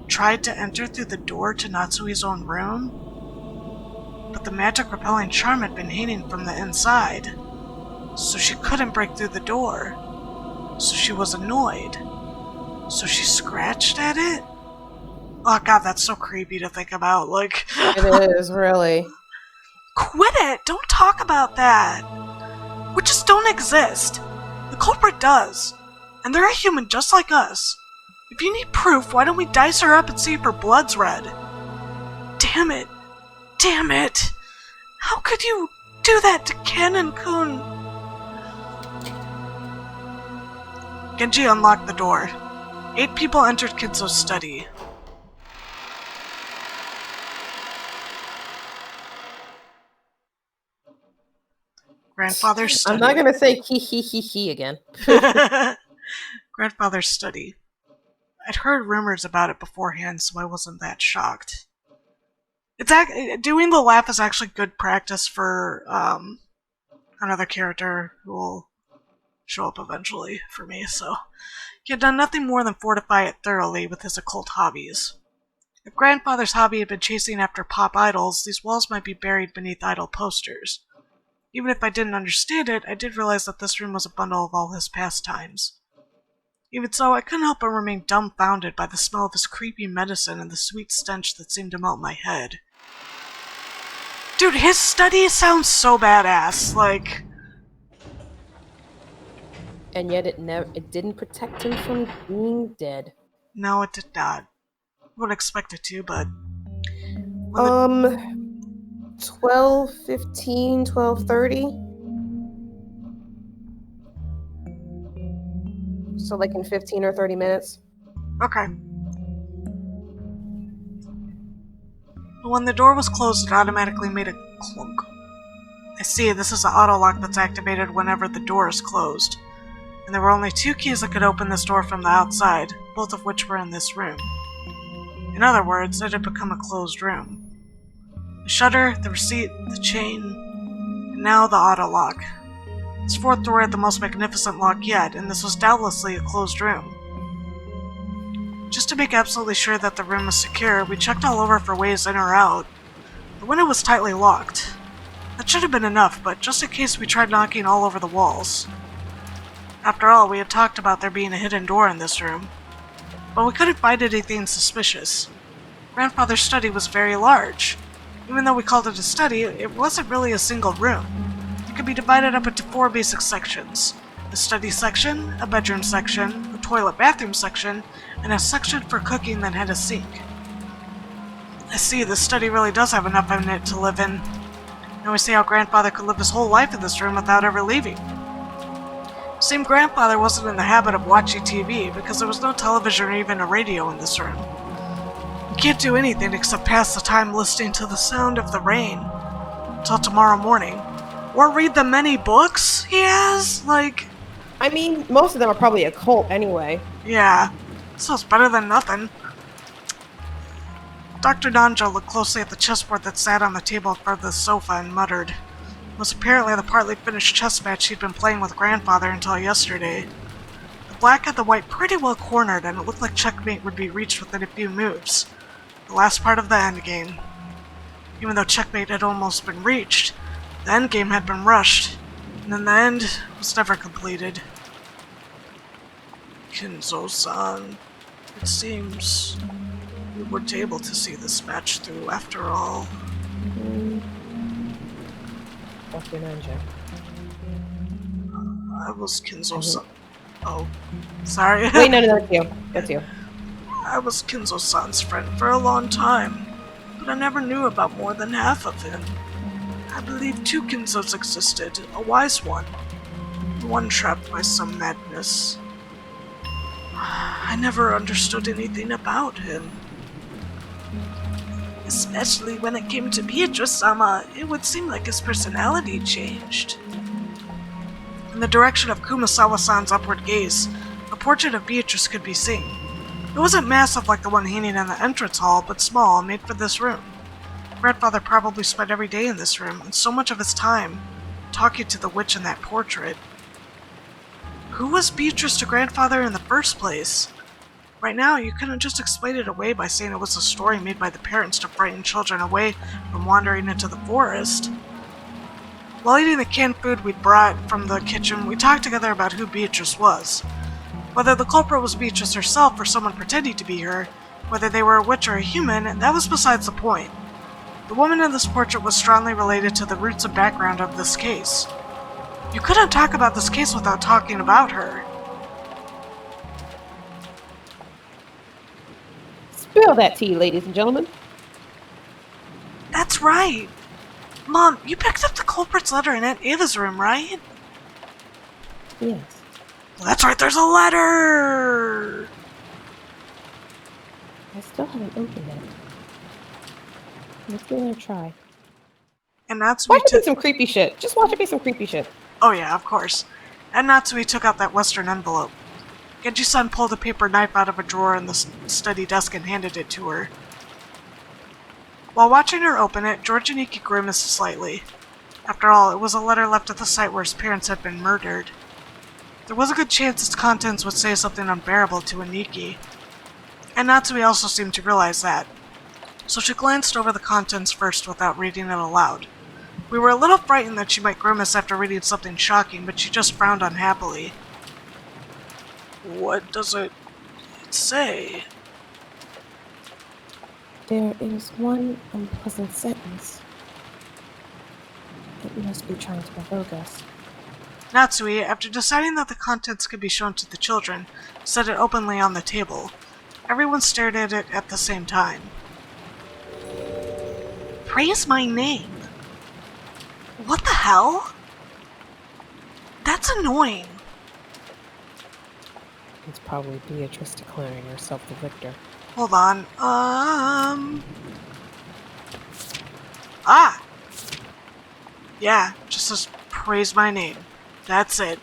Speaker 1: tried to enter through the door to Natsue's own room? But the magic repelling charm had been hanging from the inside. So she couldn't break through the door. So she was annoyed. So she scratched at it? Oh god, that's so creepy to think about. Like,
Speaker 2: It is, really.
Speaker 1: quit it! Don't talk about that! Witches don't exist. The culprit does. And they're a human just like us. If you need proof, why don't we dice her up and see if her blood's red? Damn it. Damn it. How could you do that to Ken and Kun? Genji unlocked the door. 8 people entered Kinzo's study. Grandfather's study.
Speaker 2: I'm not gonna say he again.
Speaker 1: Grandfather's study. I'd heard rumors about it beforehand, so I wasn't that shocked. Doing the laugh is actually good practice for another character who will show up eventually for me, so he had done nothing more than fortify it thoroughly with his occult hobbies. If Grandfather's hobby had been chasing after pop idols, these walls might be buried beneath idol posters. Even if I didn't understand it, I did realize that this room was a bundle of all his pastimes. Even so, I couldn't help but remain dumbfounded by the smell of his creepy medicine and the sweet stench that seemed to melt my head. Dude, his study sounds so badass, like...
Speaker 2: And yet it didn't protect him from being dead.
Speaker 1: No, it did not. I would expect it to, but...
Speaker 2: 12:15, 12:30. So like in 15 or 30 minutes.
Speaker 1: Okay. When the door was closed, it automatically made a clunk. I see, this is the auto lock that's activated whenever the door is closed. And there were only 2 keys that could open this door from the outside, both of which were in this room. In other words, it had become a closed room. The shutter, the receipt, the chain, and now the auto lock. This 4th door had the most magnificent lock yet, and this was doubtlessly a closed room. Just to make absolutely sure that the room was secure, we checked all over for ways in or out. The window was tightly locked. That should have been enough, but just in case we tried knocking all over the walls. After all, we had talked about there being a hidden door in this room. But we couldn't find anything suspicious. Grandfather's study was very large. Even though we called it a study, it wasn't really a single room. It could be divided up into 4 basic sections. A study section, a bedroom section, a toilet-bathroom section, and a section for cooking that had a sink. I see, this study really does have enough in it to live in. Now we see how Grandfather could live his whole life in this room without ever leaving. Same Grandfather wasn't in the habit of watching TV, because there was no television or even a radio in this room. You can't do anything except pass the time listening to the sound of the rain until tomorrow morning. Or read the many books he has? Like...
Speaker 2: I mean, most of them are probably occult anyway.
Speaker 1: Yeah, so it's better than nothing. Dr. Nanja looked closely at the chessboard that sat on the table in front of the sofa and muttered. It was apparently the partly finished chess match he'd been playing with Grandfather until yesterday. The black had the white pretty well cornered, and it looked like checkmate would be reached within a few moves. The last part of the endgame. Even though checkmate had almost been reached, the endgame had been rushed, and in the end was never completed. Kinzo-san, it seems we weren't able to see this match through after all.
Speaker 2: Dr. Nanja.
Speaker 1: I was Kinzo-san. Oh, sorry.
Speaker 2: Wait, no, that's you. That's you.
Speaker 1: I was Kinzo-san's friend for a long time, but I never knew about more than half of him. I believe 2 Kinzos existed, a wise one, and one trapped by some madness. I never understood anything about him. Especially when it came to Beatrice-sama, it would seem like his personality changed. In the direction of Kumasawa-san's upward gaze, a portrait of Beatrice could be seen. It wasn't massive like the one hanging in the entrance hall, but small, made for this room. Grandfather probably spent every day in this room, and so much of his time talking to the witch in that portrait. Who was Beatrice to Grandfather in the first place? Right now, you couldn't just explain it away by saying it was a story made by the parents to frighten children away from wandering into the forest. While eating the canned food we'd brought from the kitchen, we talked together about who Beatrice was. Whether the culprit was Beatrice herself or someone pretending to be her, whether they were a witch or a human, that was besides the point. The woman in this portrait was strongly related to the roots and background of this case. You couldn't talk about this case without talking about her.
Speaker 2: Spill that tea, ladies and gentlemen.
Speaker 1: That's right. Mom, you picked up the culprit's letter in Aunt Ava's room, right?
Speaker 2: Yes.
Speaker 1: Well, that's right, there's a letter!
Speaker 2: I still haven't opened it. Let's give it a try.
Speaker 1: And Natsumi
Speaker 2: Watch it be some creepy shit. Just watch it be some creepy shit.
Speaker 1: Oh yeah, of course. And Natsumi took out that western envelope. Genji-san pulled a paper knife out of a drawer in the study desk and handed it to her. While watching her open it, George and Iki grimaced slightly. After all, it was a letter left at the site where his parents had been murdered. There was a good chance its contents would say something unbearable to Aniki. And Natsumi also seemed to realize that. So she glanced over the contents first without reading it aloud. We were a little frightened that she might grimace after reading something shocking, but she just frowned unhappily. What does it say?
Speaker 2: There is one unpleasant sentence. It must be trying to provoke us.
Speaker 1: Natsui, after deciding that the contents could be shown to the children, set it openly on the table. Everyone stared at it at the same time. Praise my name. What the hell? That's annoying.
Speaker 2: It's probably Beatrice declaring herself the victor.
Speaker 1: Hold on. Yeah, just says praise my name. That's it.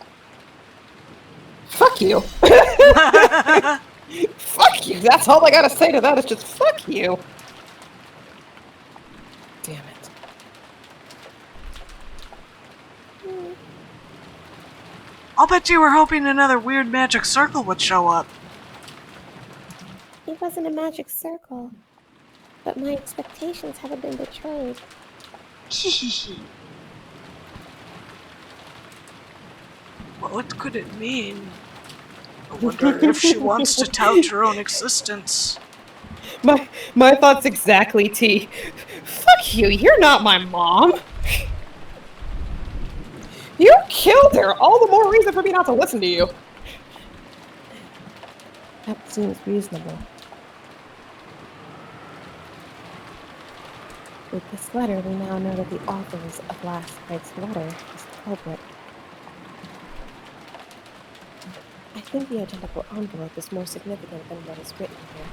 Speaker 2: Fuck you! Fuck you! That's all I gotta say to that is just fuck you! Damn it.
Speaker 1: I'll bet you were hoping another weird magic circle would show up.
Speaker 3: It wasn't a magic circle, but my expectations haven't been betrayed.
Speaker 1: Hehehe. What could it mean? I wonder if she wants to tout her own existence.
Speaker 2: My thoughts exactly, T. Fuck you, you're not my mom! You killed her! All the more reason for me not to listen to you! That seems reasonable. With this letter, we now know that the authors of last night's letter is the culprit. I think the identical envelope is more significant than what is written here.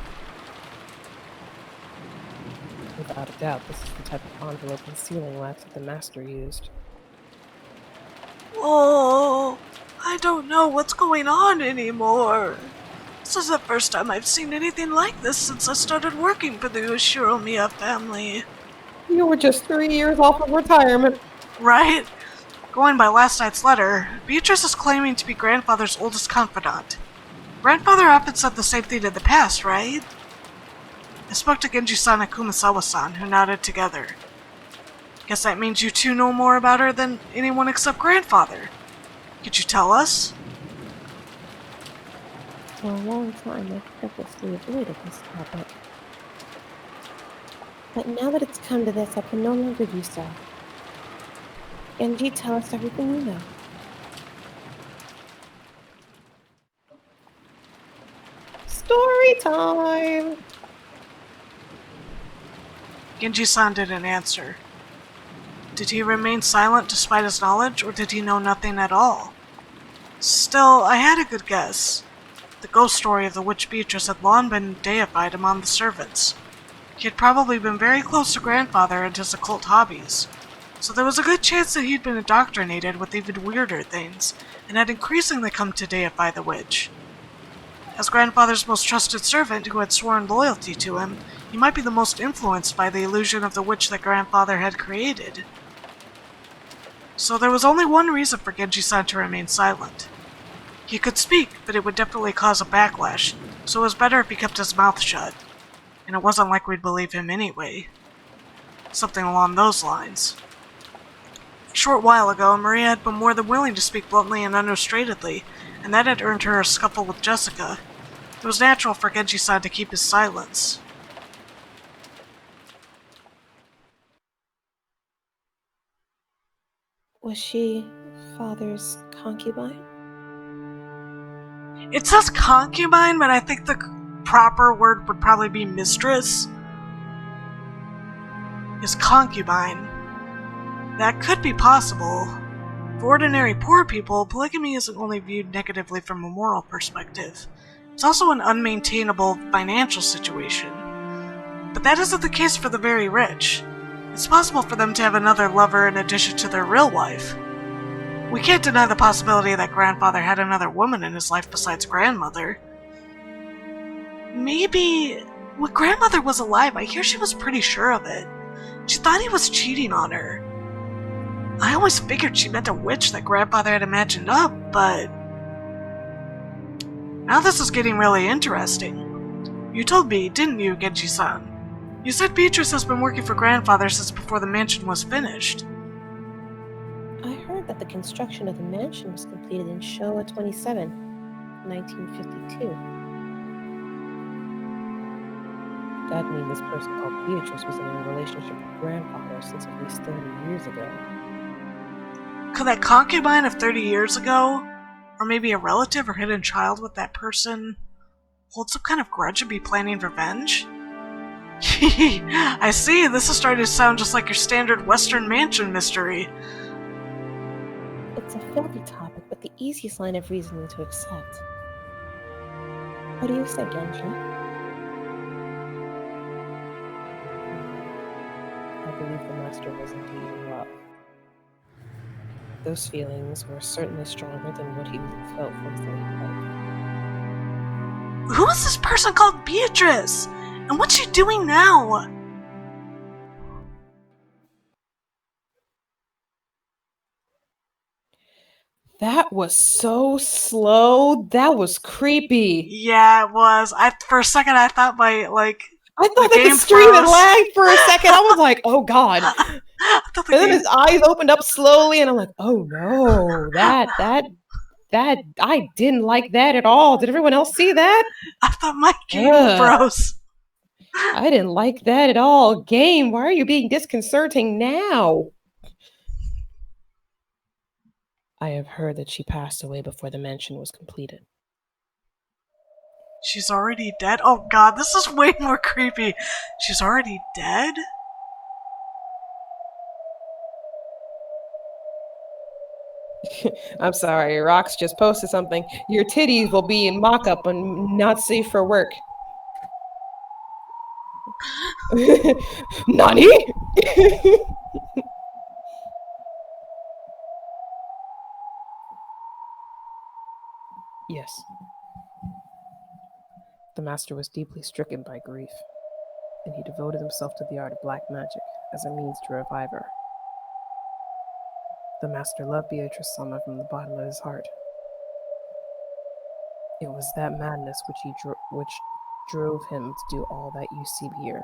Speaker 2: Without a doubt, this is the type of envelope and sealing wax that the master used.
Speaker 1: Oh, I don't know what's going on anymore. This is the first time I've seen anything like this since I started working for the Ushiromiya family.
Speaker 2: You were just 3 years off of retirement.
Speaker 1: Right? Going by last night's letter, Beatrice is claiming to be grandfather's oldest confidant. Grandfather often said the same thing in the past, right? I spoke to Genji-san and Kumasawa-san, who nodded together. Guess that means you two know more about her than anyone except grandfather. Could you tell us?
Speaker 2: For a long time, I purposely avoided this topic. But now that it's come to this, I can no longer do so. Genji, tell us everything you know. Story time!
Speaker 1: Genji-san didn't answer. Did he remain silent despite his knowledge, or did he know nothing at all? Still, I had a good guess. The ghost story of the witch Beatrice had long been deified among the servants. He had probably been very close to grandfather and his occult hobbies, so there was a good chance that he'd been indoctrinated with even weirder things, and had increasingly come to deify the witch. As grandfather's most trusted servant who had sworn loyalty to him, he might be the most influenced by the illusion of the witch that grandfather had created. So there was only one reason for Genji-san to remain silent. He could speak, but it would definitely cause a backlash, so it was better if he kept his mouth shut. And it wasn't like we'd believe him anyway. Something along those lines. A short while ago, Maria had been more than willing to speak bluntly and unrestrainedly, and that had earned her a scuffle with Jessica. It was natural for Genji-san to keep his silence.
Speaker 2: Was she father's concubine?
Speaker 1: It says concubine, but I think the proper word would probably be mistress. Is concubine. That could be possible. For ordinary poor people, polygamy isn't only viewed negatively from a moral perspective. It's also an unmaintainable financial situation. But that isn't the case for the very rich. It's possible for them to have another lover in addition to their real wife. We can't deny the possibility that grandfather had another woman in his life besides grandmother. Maybe... when grandmother was alive, I hear she was pretty sure of it. She thought he was cheating on her. I always figured she meant a witch that grandfather had imagined up, but... now this is getting really interesting. You told me, didn't you, Genji-san? You said Beatrice has been working for grandfather since before the mansion was finished.
Speaker 2: I heard that the construction of the mansion was completed in Showa 27, 1952. That means this person called Beatrice was in a relationship with grandfather since at least 30 years ago.
Speaker 1: Could that concubine of 30 years ago, or maybe a relative or hidden child with that person, hold some kind of grudge and be planning revenge? I see, this is starting to sound just like your standard Western mansion mystery.
Speaker 2: It's a filthy topic, but the easiest line of reasoning to accept. What do you say, Genji? I believe the master was indeed in love. Those feelings were certainly stronger than what he felt for his late wife.
Speaker 1: Who is this person called Beatrice? And what's she doing now?
Speaker 2: That was so slow. That was creepy.
Speaker 1: Yeah, it was. For a second I thought
Speaker 2: I thought
Speaker 1: the
Speaker 2: that
Speaker 1: game
Speaker 2: the stream had
Speaker 1: froze.
Speaker 2: lagged for a second. I was like, oh god.
Speaker 1: I thought the
Speaker 2: And then
Speaker 1: game...
Speaker 2: his eyes opened up slowly, and I'm like, oh no, that I didn't like that at all. Did everyone else see that?
Speaker 1: I thought my game froze.
Speaker 2: I didn't like that at all. Game, why are you being disconcerting now? I have heard that she passed away before the mansion was completed.
Speaker 1: She's already dead? Oh god, this is way more creepy. She's already dead?
Speaker 2: I'm sorry, Rox just posted something. Your titties will be in mock-up and not safe for work. Nani? Yes. The master was deeply stricken by grief, and he devoted himself to the art of black magic as a means to revive her. The master loved Beatrice Sama from the bottom of his heart. It was that madness which drove him to do all that you see here.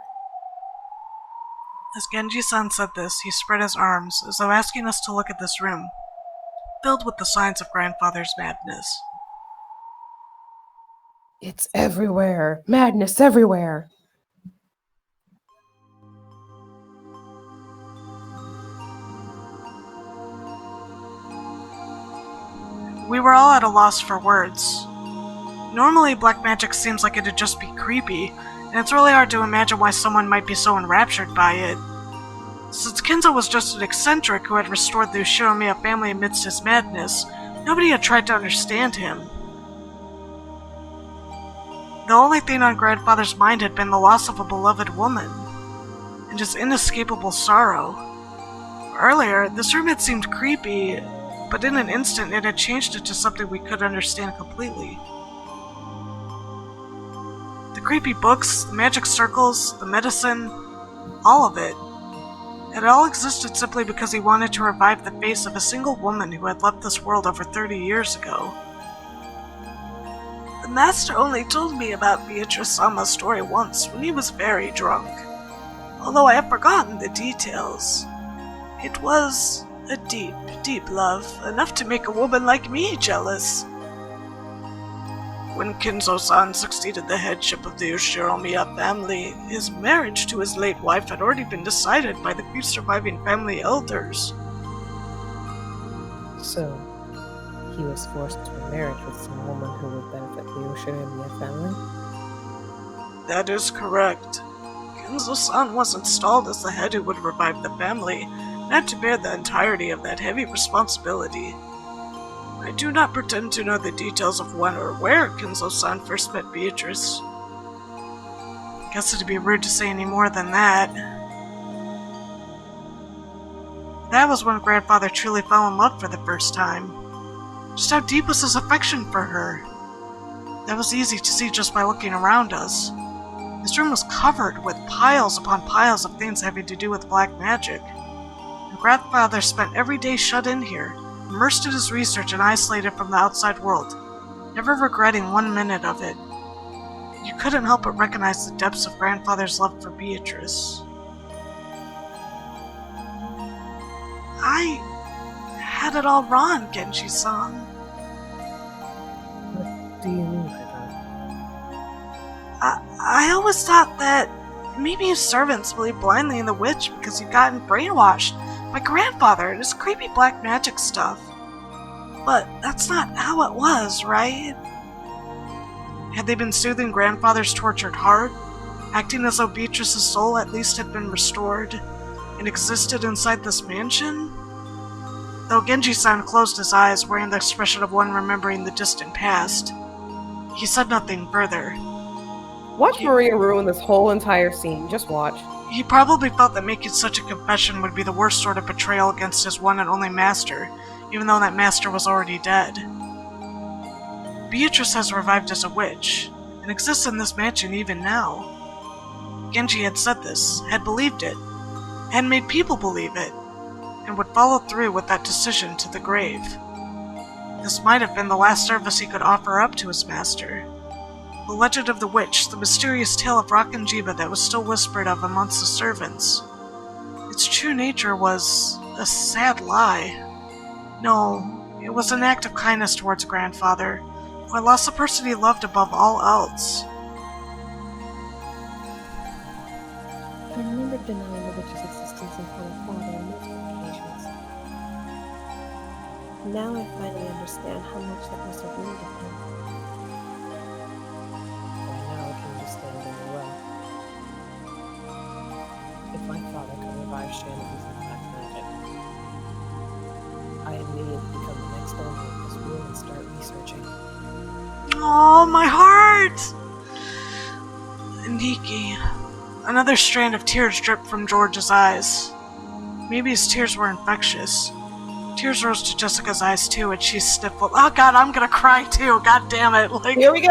Speaker 1: As Genji-san said this, he spread his arms, as though asking us to look at this room, filled with the signs of grandfather's madness.
Speaker 2: It's everywhere! Madness everywhere!
Speaker 1: We were all at a loss for words. Normally, black magic seems like it'd just be creepy, and it's really hard to imagine why someone might be so enraptured by it. Since Kenzo was just an eccentric who had restored the Ushiromiya family amidst his madness, nobody had tried to understand him. The only thing on grandfather's mind had been the loss of a beloved woman, and his inescapable sorrow. Earlier, this room had seemed creepy, but in an instant it had changed it to something we could understand completely. The creepy books, the magic circles, the medicine, all of it. It all existed simply because he wanted to revive the face of a single woman who had left this world over 30 years ago. The master only told me about Beatrice Sama's story once, when he was very drunk. Although I have forgotten the details. It was A deep, deep love, enough to make a woman like me jealous. When Kinzo-san succeeded the headship of the Ushiromiya family, his marriage to his late wife had already been decided by the few surviving family elders.
Speaker 2: So, he was forced to a marriage with some woman who would benefit the Ushiromiya family?
Speaker 1: That is correct. Kinzo-san was installed as the head who would revive the family, and had to bear the entirety of that heavy responsibility. I do not pretend to know the details of when or where Kinzo-san first met Beatrice. I guess it'd be rude to say any more than that. That was when Grandfather truly fell in love for the first time. Just how deep was his affection for her? That was easy to see just by looking around us. This room was covered with piles upon piles of things having to do with black magic. And Grandfather spent every day shut in here, immersed in his research and isolated from the outside world, never regretting 1 minute of it. You couldn't help but recognize the depths of Grandfather's love for Beatrice. I had it all wrong, Genji-san.
Speaker 2: What do you mean by that?
Speaker 1: I always thought that maybe his servants believed blindly in the witch because he'd gotten brainwashed by Grandfather and his creepy black magic stuff. But that's not how it was, right? Had they been soothing Grandfather's tortured heart, acting as though Beatrice's soul at least had been restored and existed inside this mansion? Though Genji-san closed his eyes, wearing the expression of one remembering the distant past, he said nothing further.
Speaker 2: Watch Maria ruin this whole entire scene. Just watch.
Speaker 1: He probably felt that making such a confession would be the worst sort of betrayal against his one and only master, even though that master was already dead. Beatrice has revived as a witch, and exists in this mansion even now. Genji had said this, had believed it, had made people believe it, and would follow through with that decision to the grave. This might have been the last service he could offer up to his master. The legend of the witch, the mysterious tale of Rakanjiba that was still whispered of amongst the servants. Its true nature was a sad lie. No, it was an act of kindness towards Grandfather, who had lost the person he loved above all else.
Speaker 2: I remember denying the witch's existence in front of Father on multiple occasions. Now I finally understand how much that must have wounded him. By now I can understand very well. If my father could revive Shannon using black magic, I immediately become the next owner of this room and start researching.
Speaker 1: Oh, my heart! Niki. Another strand of tears dripped from George's eyes. Maybe his tears were infectious. Tears rose to Jessica's eyes too, and she sniffled. Oh god, I'm gonna cry too. God damn it! Like,
Speaker 2: here we go.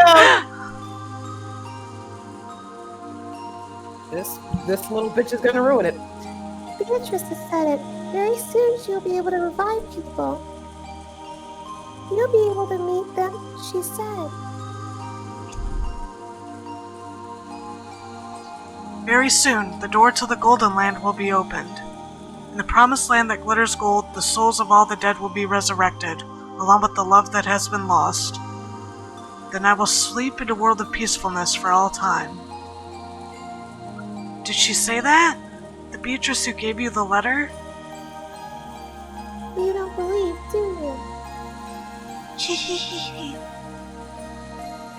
Speaker 2: This little bitch is gonna ruin it.
Speaker 3: Beatrice has said it. Very soon she'll be able to revive people. You'll be able to meet them, she said.
Speaker 1: Very soon, the door to the Golden Land will be opened. In the promised land that glitters gold, the souls of all the dead will be resurrected, along with the love that has been lost. Then I will sleep in a world of peacefulness for all time. Did she say that? The Beatrice who gave you the letter?
Speaker 3: You don't believe, do you?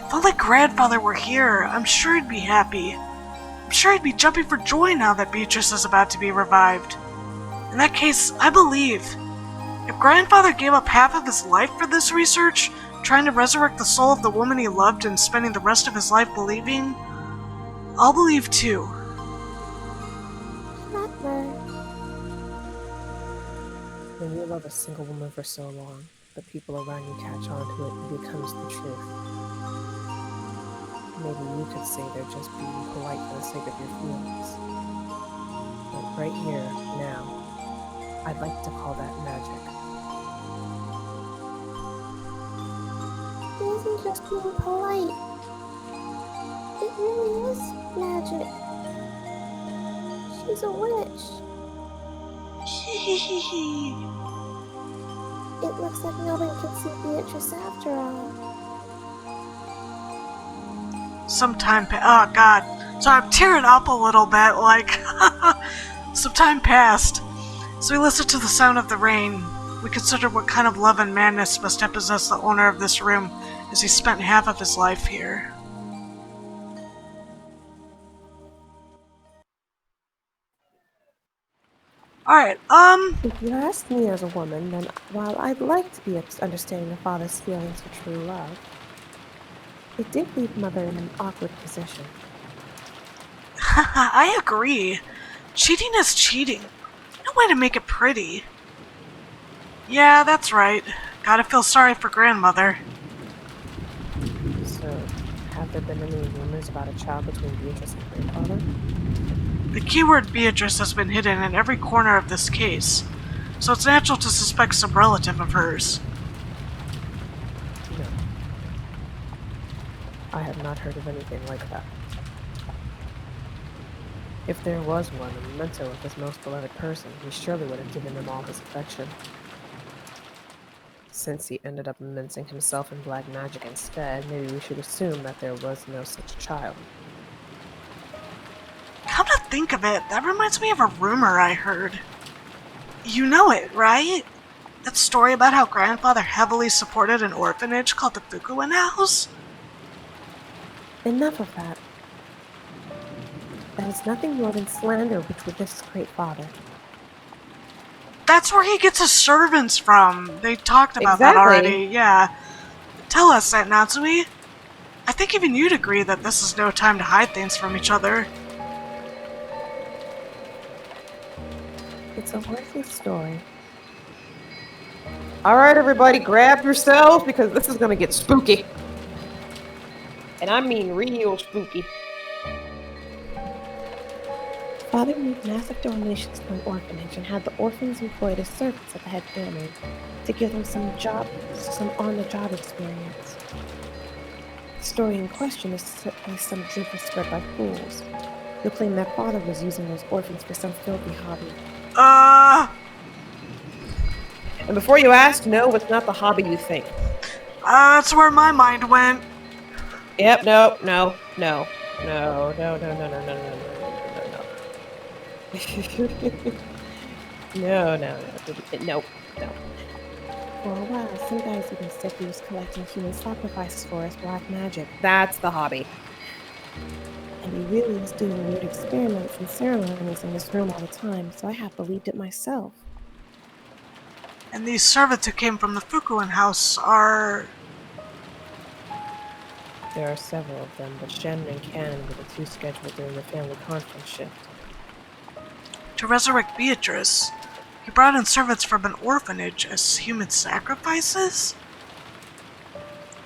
Speaker 1: If only Grandfather were here, I'm sure he'd be happy. I'm sure he'd be jumping for joy now that Beatrice is about to be revived. In that case, I believe. If Grandfather gave up half of his life for this research, trying to resurrect the soul of the woman he loved and spending the rest of his life believing, I'll believe too.
Speaker 3: Never.
Speaker 2: When you love a single woman for so long, the people around you catch on to it and becomes the truth. Maybe you could say they're just being polite for the sake of your feelings. But right here, now, I'd like to call that magic.
Speaker 3: It isn't just being polite. It really is magic. She's a witch. It looks like no one can see Beatrice after all.
Speaker 1: Oh god. So I'm tearing up a little bit, like, some time passed. So we listened to the sound of the rain. We considered what kind of love and madness must have possessed the owner of this room, as he spent half of his life here. Alright,
Speaker 2: If you ask me as a woman, then while I'd like to be understanding a father's feelings for true love, it did leave Mother in an awkward position.
Speaker 1: I agree. Cheating is cheating. No way to make it pretty. Yeah, that's right. Gotta feel sorry for grandmother.
Speaker 2: So, have there been any rumors about a child between Beatrice and grandfather?
Speaker 1: The keyword Beatrice has been hidden in every corner of this case, so it's natural to suspect some relative of hers.
Speaker 2: No. I have not heard of anything like that. If there was one, a memento of his most beloved person, he surely would have given him all his affection. Since he ended up immersing himself in black magic instead, maybe we should assume that there was no such child.
Speaker 1: Come to think of it, that reminds me of a rumor I heard. You know it, right? That story about how grandfather heavily supported an orphanage called the Fukuin House?
Speaker 2: Enough of that. That is nothing more than slander with this great father.
Speaker 1: That's where he gets his servants from. They talked about that already, yeah. Tell us that, Natsui. I think even you'd agree that this is no time to hide things from each other.
Speaker 2: It's a worthy story. Alright, everybody, grab yourselves because this is gonna get spooky. And I mean real spooky. Father made massive donations to an orphanage and had the orphans employed as servants at the head family to give them some on-the-job experience. The story in question is simply some drivel spread by fools who claim their father was using those orphans for some filthy hobby. And before you ask, no, it's not the hobby you think.
Speaker 1: That's where my mind went.
Speaker 2: Yep, no. No. No. For a while, some guys even said he was collecting human sacrifices for his black magic. That's the hobby. And he really was doing weird experiments and ceremonies in this room all the time, so I half believed it myself.
Speaker 1: And these servants who came from the Fukuin house are...
Speaker 2: There are several of them, but Shannon and Cannon were the two scheduled during the family conference shift.
Speaker 1: To resurrect Beatrice, he brought in servants from an orphanage as human sacrifices?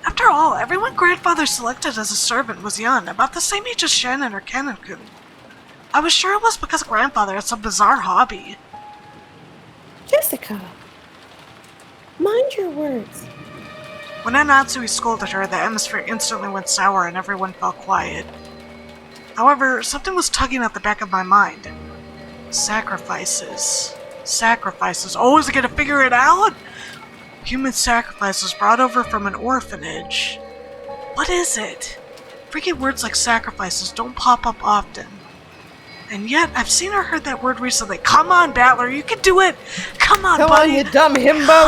Speaker 1: After all, everyone grandfather selected as a servant was young, about the same age as Shannon or Cannon-kun. I was sure it was because grandfather had some bizarre hobby.
Speaker 2: Jessica! Mind your words.
Speaker 1: When Natsui scolded her, the atmosphere instantly went sour and everyone fell quiet. However, something was tugging at the back of my mind. Sacrifices. Oh, is it gonna figure it out? Human sacrifices brought over from an orphanage. What is it? Freaking words like sacrifices don't pop up often. And yet, I've seen or heard that word recently. Come on, Battler, you can do it! Come on, buddy!
Speaker 2: Come on, you dumb himbo!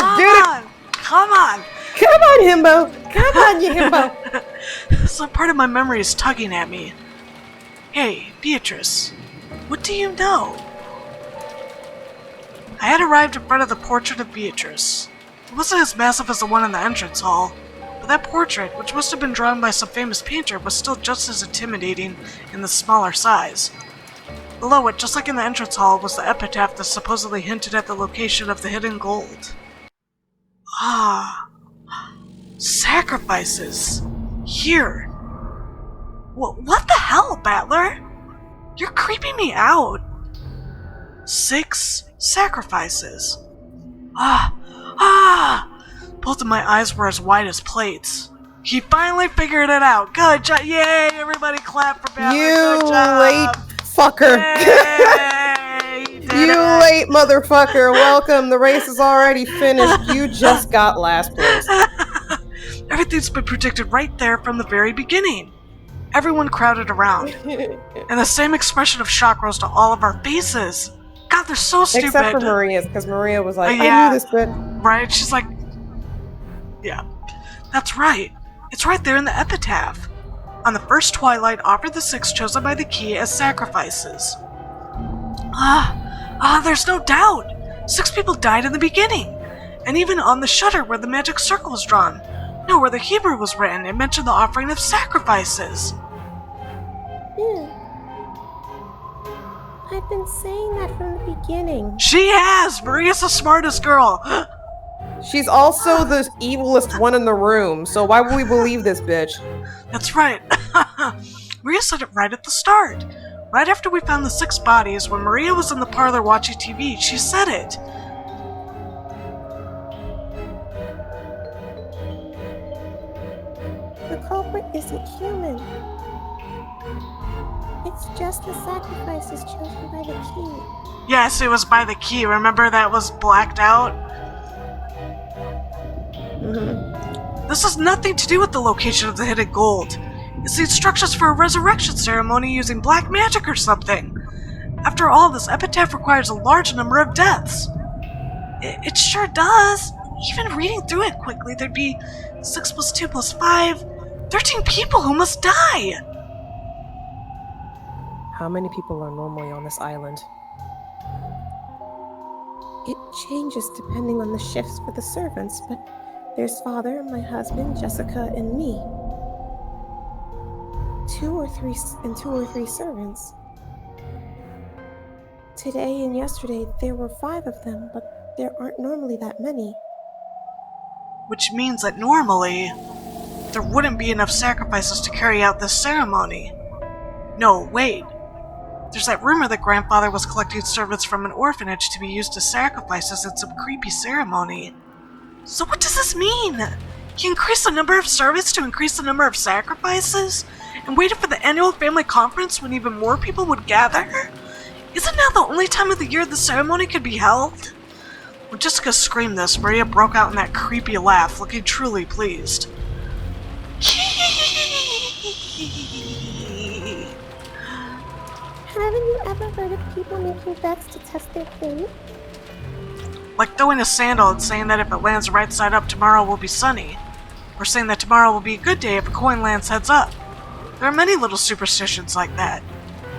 Speaker 1: Come on!
Speaker 2: Come on, himbo! Come on, you himbo!
Speaker 1: Some part of my memory is tugging at me. Hey, Beatrice, what do you know? I had arrived in front of the portrait of Beatrice. It wasn't as massive as the one in the entrance hall, but that portrait, which must have been drawn by some famous painter, was still just as intimidating in the smaller size. Below it, just like in the entrance hall, was the epitaph that supposedly hinted at the location of the hidden gold. Ah. Sacrifices. Here. What the hell, Battler? You're creeping me out. 6 sacrifices. Both of my eyes were as wide as plates. He finally figured it out. Good job. Yay, everybody clap for Battler.
Speaker 2: You
Speaker 1: Good job.
Speaker 2: late fucker.
Speaker 1: Yay, he did
Speaker 2: You late, motherfucker. Welcome. The race is already finished. You just got last place.
Speaker 1: Everything's been predicted right there from the very beginning. Everyone crowded around, and the same expression of shock rose to all of our faces. God, they're so stupid.
Speaker 2: Except for Maria's, because Maria was like,
Speaker 1: yeah.
Speaker 2: I knew this bit.
Speaker 1: Right? She's like, yeah, that's right. It's right there in the epitaph. On the first twilight, offer the 6 chosen by the key as sacrifices. There's no doubt. 6 people died in the beginning. And even on the shutter where the magic circle was drawn, no, where the Hebrew was written, it mentioned the offering of sacrifices.
Speaker 3: Yeah. I've been saying that from the beginning.
Speaker 1: She has! Maria's the smartest girl.
Speaker 2: She's also the evilest one in the room, so why would we believe this bitch?
Speaker 1: That's right. Maria said it right at the start. Right after we found the 6 bodies, when Maria was in the parlor watching TV, she said it.
Speaker 3: The culprit isn't human. It's just the sacrifices chosen by the key.
Speaker 1: Yes, it was by the key. Remember that was blacked out?
Speaker 2: Mm-hmm.
Speaker 1: This has nothing to do with the location of the hidden gold. It's the instructions for a resurrection ceremony using black magic or something. After all, this epitaph requires a large number of deaths. It sure does. Even reading through it quickly, there'd be 6 plus 2 plus 5, 13 people who must die.
Speaker 2: How many people are normally on this island?
Speaker 3: It changes depending on the shifts for the servants, but there's Father, my husband, Jessica, and me. 2 or 3 servants. Today and yesterday there were 5 of them, but there aren't normally that many.
Speaker 1: Which means that normally, there wouldn't be enough sacrifices to carry out this ceremony. No, wait. There's that rumor that Grandfather was collecting servants from an orphanage to be used as sacrifices in some creepy ceremony. So what does this mean? He increased the number of servants to increase the number of sacrifices? And waited for the annual family conference when even more people would gather? Isn't now the only time of the year the ceremony could be held? When Jessica screamed this, Maria broke out in that creepy laugh, looking truly pleased.
Speaker 3: Haven't you ever heard of people making bets to test their faith?
Speaker 1: Like throwing a sandal and saying that if it lands right side up, tomorrow will be sunny. Or saying that tomorrow will be a good day if a coin lands heads up. There are many little superstitions like that.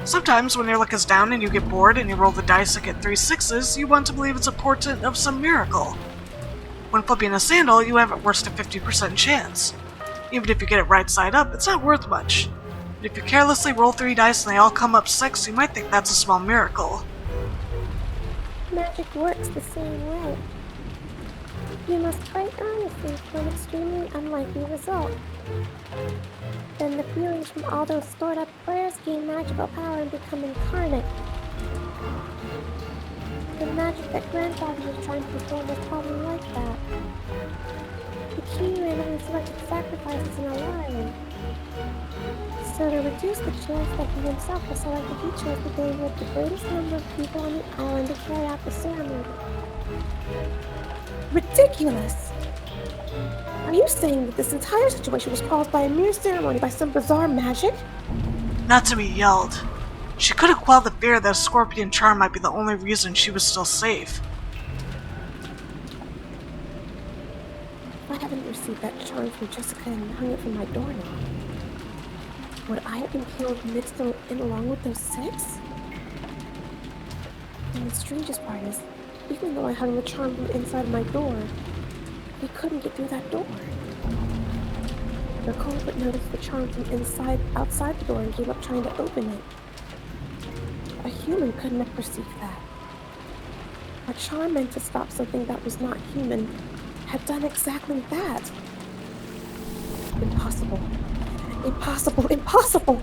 Speaker 1: Sometimes when your luck is down and you get bored and you roll the dice and get 3 6s, you want to believe it's a portent of some miracle. When flipping a sandal, you have at worst a 50% chance. Even if you get it right side up, it's not worth much. But if you carelessly roll 3 dice and they all come up 6, you might think that's a small miracle.
Speaker 3: Magic works the same way. You must pray earnestly for an extremely unlikely result. Then the feelings from all those stored up prayers gain magical power and become incarnate. The magic that Grandfather was trying to perform was probably like that. The key randomly selected sacrifices in a line. So to reduce the chance that he himself was selected, he chose the day with the greatest number of people on the island to carry out the ceremony. Ridiculous! Are you saying that this entire situation was caused by a mere ceremony by some bizarre magic?
Speaker 1: Natsumi yelled. She could have quelled the fear that a scorpion charm might be the only reason she was still safe.
Speaker 3: If I hadn't received that charm from Jessica and hung it from my doorknob, would I have been killed mixed in along with those 6? And the strangest part is, even though I hung the charm from inside my door, we couldn't get through that door. The culprit noticed the charm from outside the door and gave up trying to open it. A human couldn't have perceived that. A charm meant to stop something that was not human had done exactly that. Impossible. Impossible. Impossible!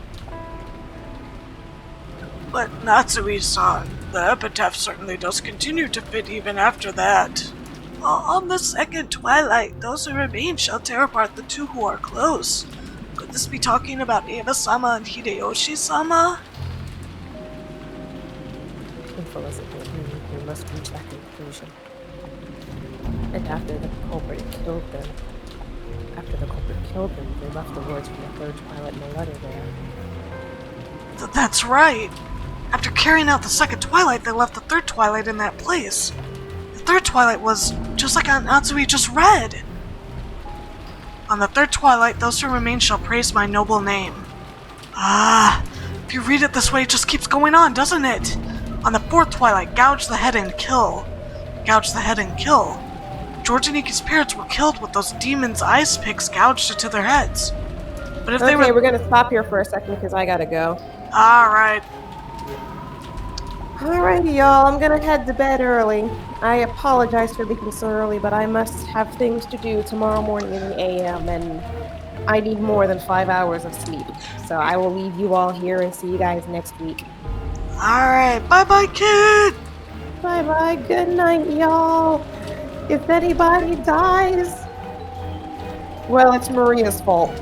Speaker 1: But Natsui-san, the epitaph certainly does continue to fit even after that. On the second twilight, those who remain shall tear apart the 2 who are close. Could this be talking about Eva-sama and Hideyoshi-sama?
Speaker 2: If Elizabeth, we must reach that conclusion. And after the culprit killed them, they left the words from the third Twilight in the letter there.
Speaker 1: That's right. After carrying out the second Twilight, they left the third Twilight in that place. The third Twilight was just like Natsui just read. On the third Twilight, those who remain shall praise my noble name. Ah, if you read it this way, it just keeps going on, doesn't it? On the fourth Twilight, gouge the head and kill. Gouge the head and kill. George and Iki's parents were killed with those demons' ice picks gouged into their heads. But if they were...
Speaker 2: Okay, we're gonna stop here for a second because I gotta go.
Speaker 1: Alright.
Speaker 2: Alrighty, y'all, I'm gonna head to bed early. I apologize for leaving so early, but I must have things to do tomorrow morning at 8 a.m. and I need more than 5 hours of sleep. So I will leave you all here and see you guys next week.
Speaker 1: Alright, bye-bye, kid!
Speaker 2: Bye-bye, good night, y'all. If anybody dies, well, it's Maria's fault.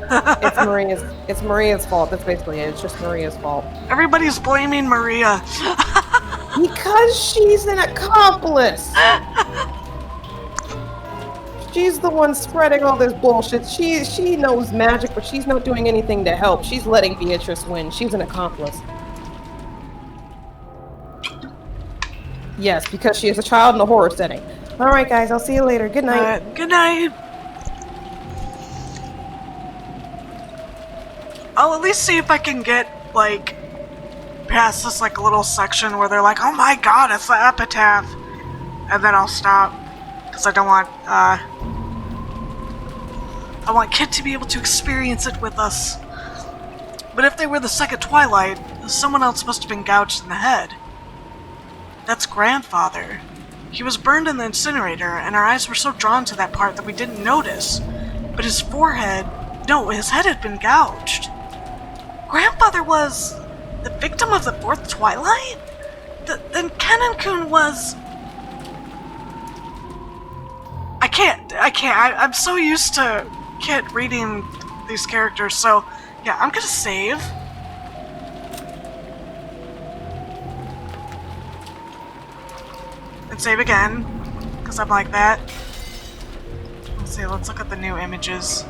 Speaker 2: It's Maria's fault. That's basically it. It's just Maria's fault.
Speaker 1: Everybody's blaming Maria.
Speaker 2: Because she's an accomplice. She's the one spreading all this bullshit. She knows magic, but she's not doing anything to help. She's letting Beatrice win. She's an accomplice. Yes, because she is a child in a horror setting. Alright, guys, I'll see you later. Good night.
Speaker 1: Good night. I'll at least see if I can get, like, past this, like, little section where they're like, oh my god, it's the epitaph. And then I'll stop. Because I don't want, I want Kit to be able to experience it with us. But if they were the second Twilight, someone else must have been gouged in the head. That's grandfather. He was burned in the incinerator, and our eyes were so drawn to that part that we didn't notice. But his forehead... No, his head had been gouged. Grandfather was... the victim of the fourth Twilight? Then Kennen-kun was... I can't. I'm so used to Kit reading these characters, so... Yeah, I'm gonna save. And save again, because I'm like that. Let's see, let's look at the new images.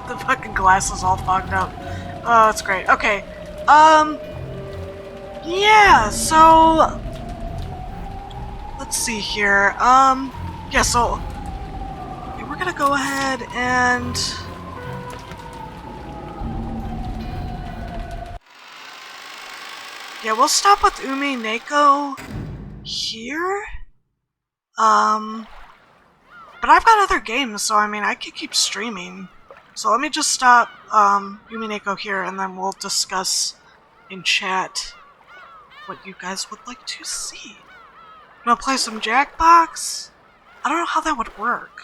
Speaker 1: The fucking glass is all fogged up. Oh, it's great. Okay. Yeah, so... Let's see here. Yeah, so... We're gonna go ahead and... Yeah, we'll stop with Umineko here. But I've got other games, so I mean, I could keep streaming. So let me just stop Umineko here, and then we'll discuss in chat what you guys would like to see. I'm gonna play some Jackbox. I don't know how that would work.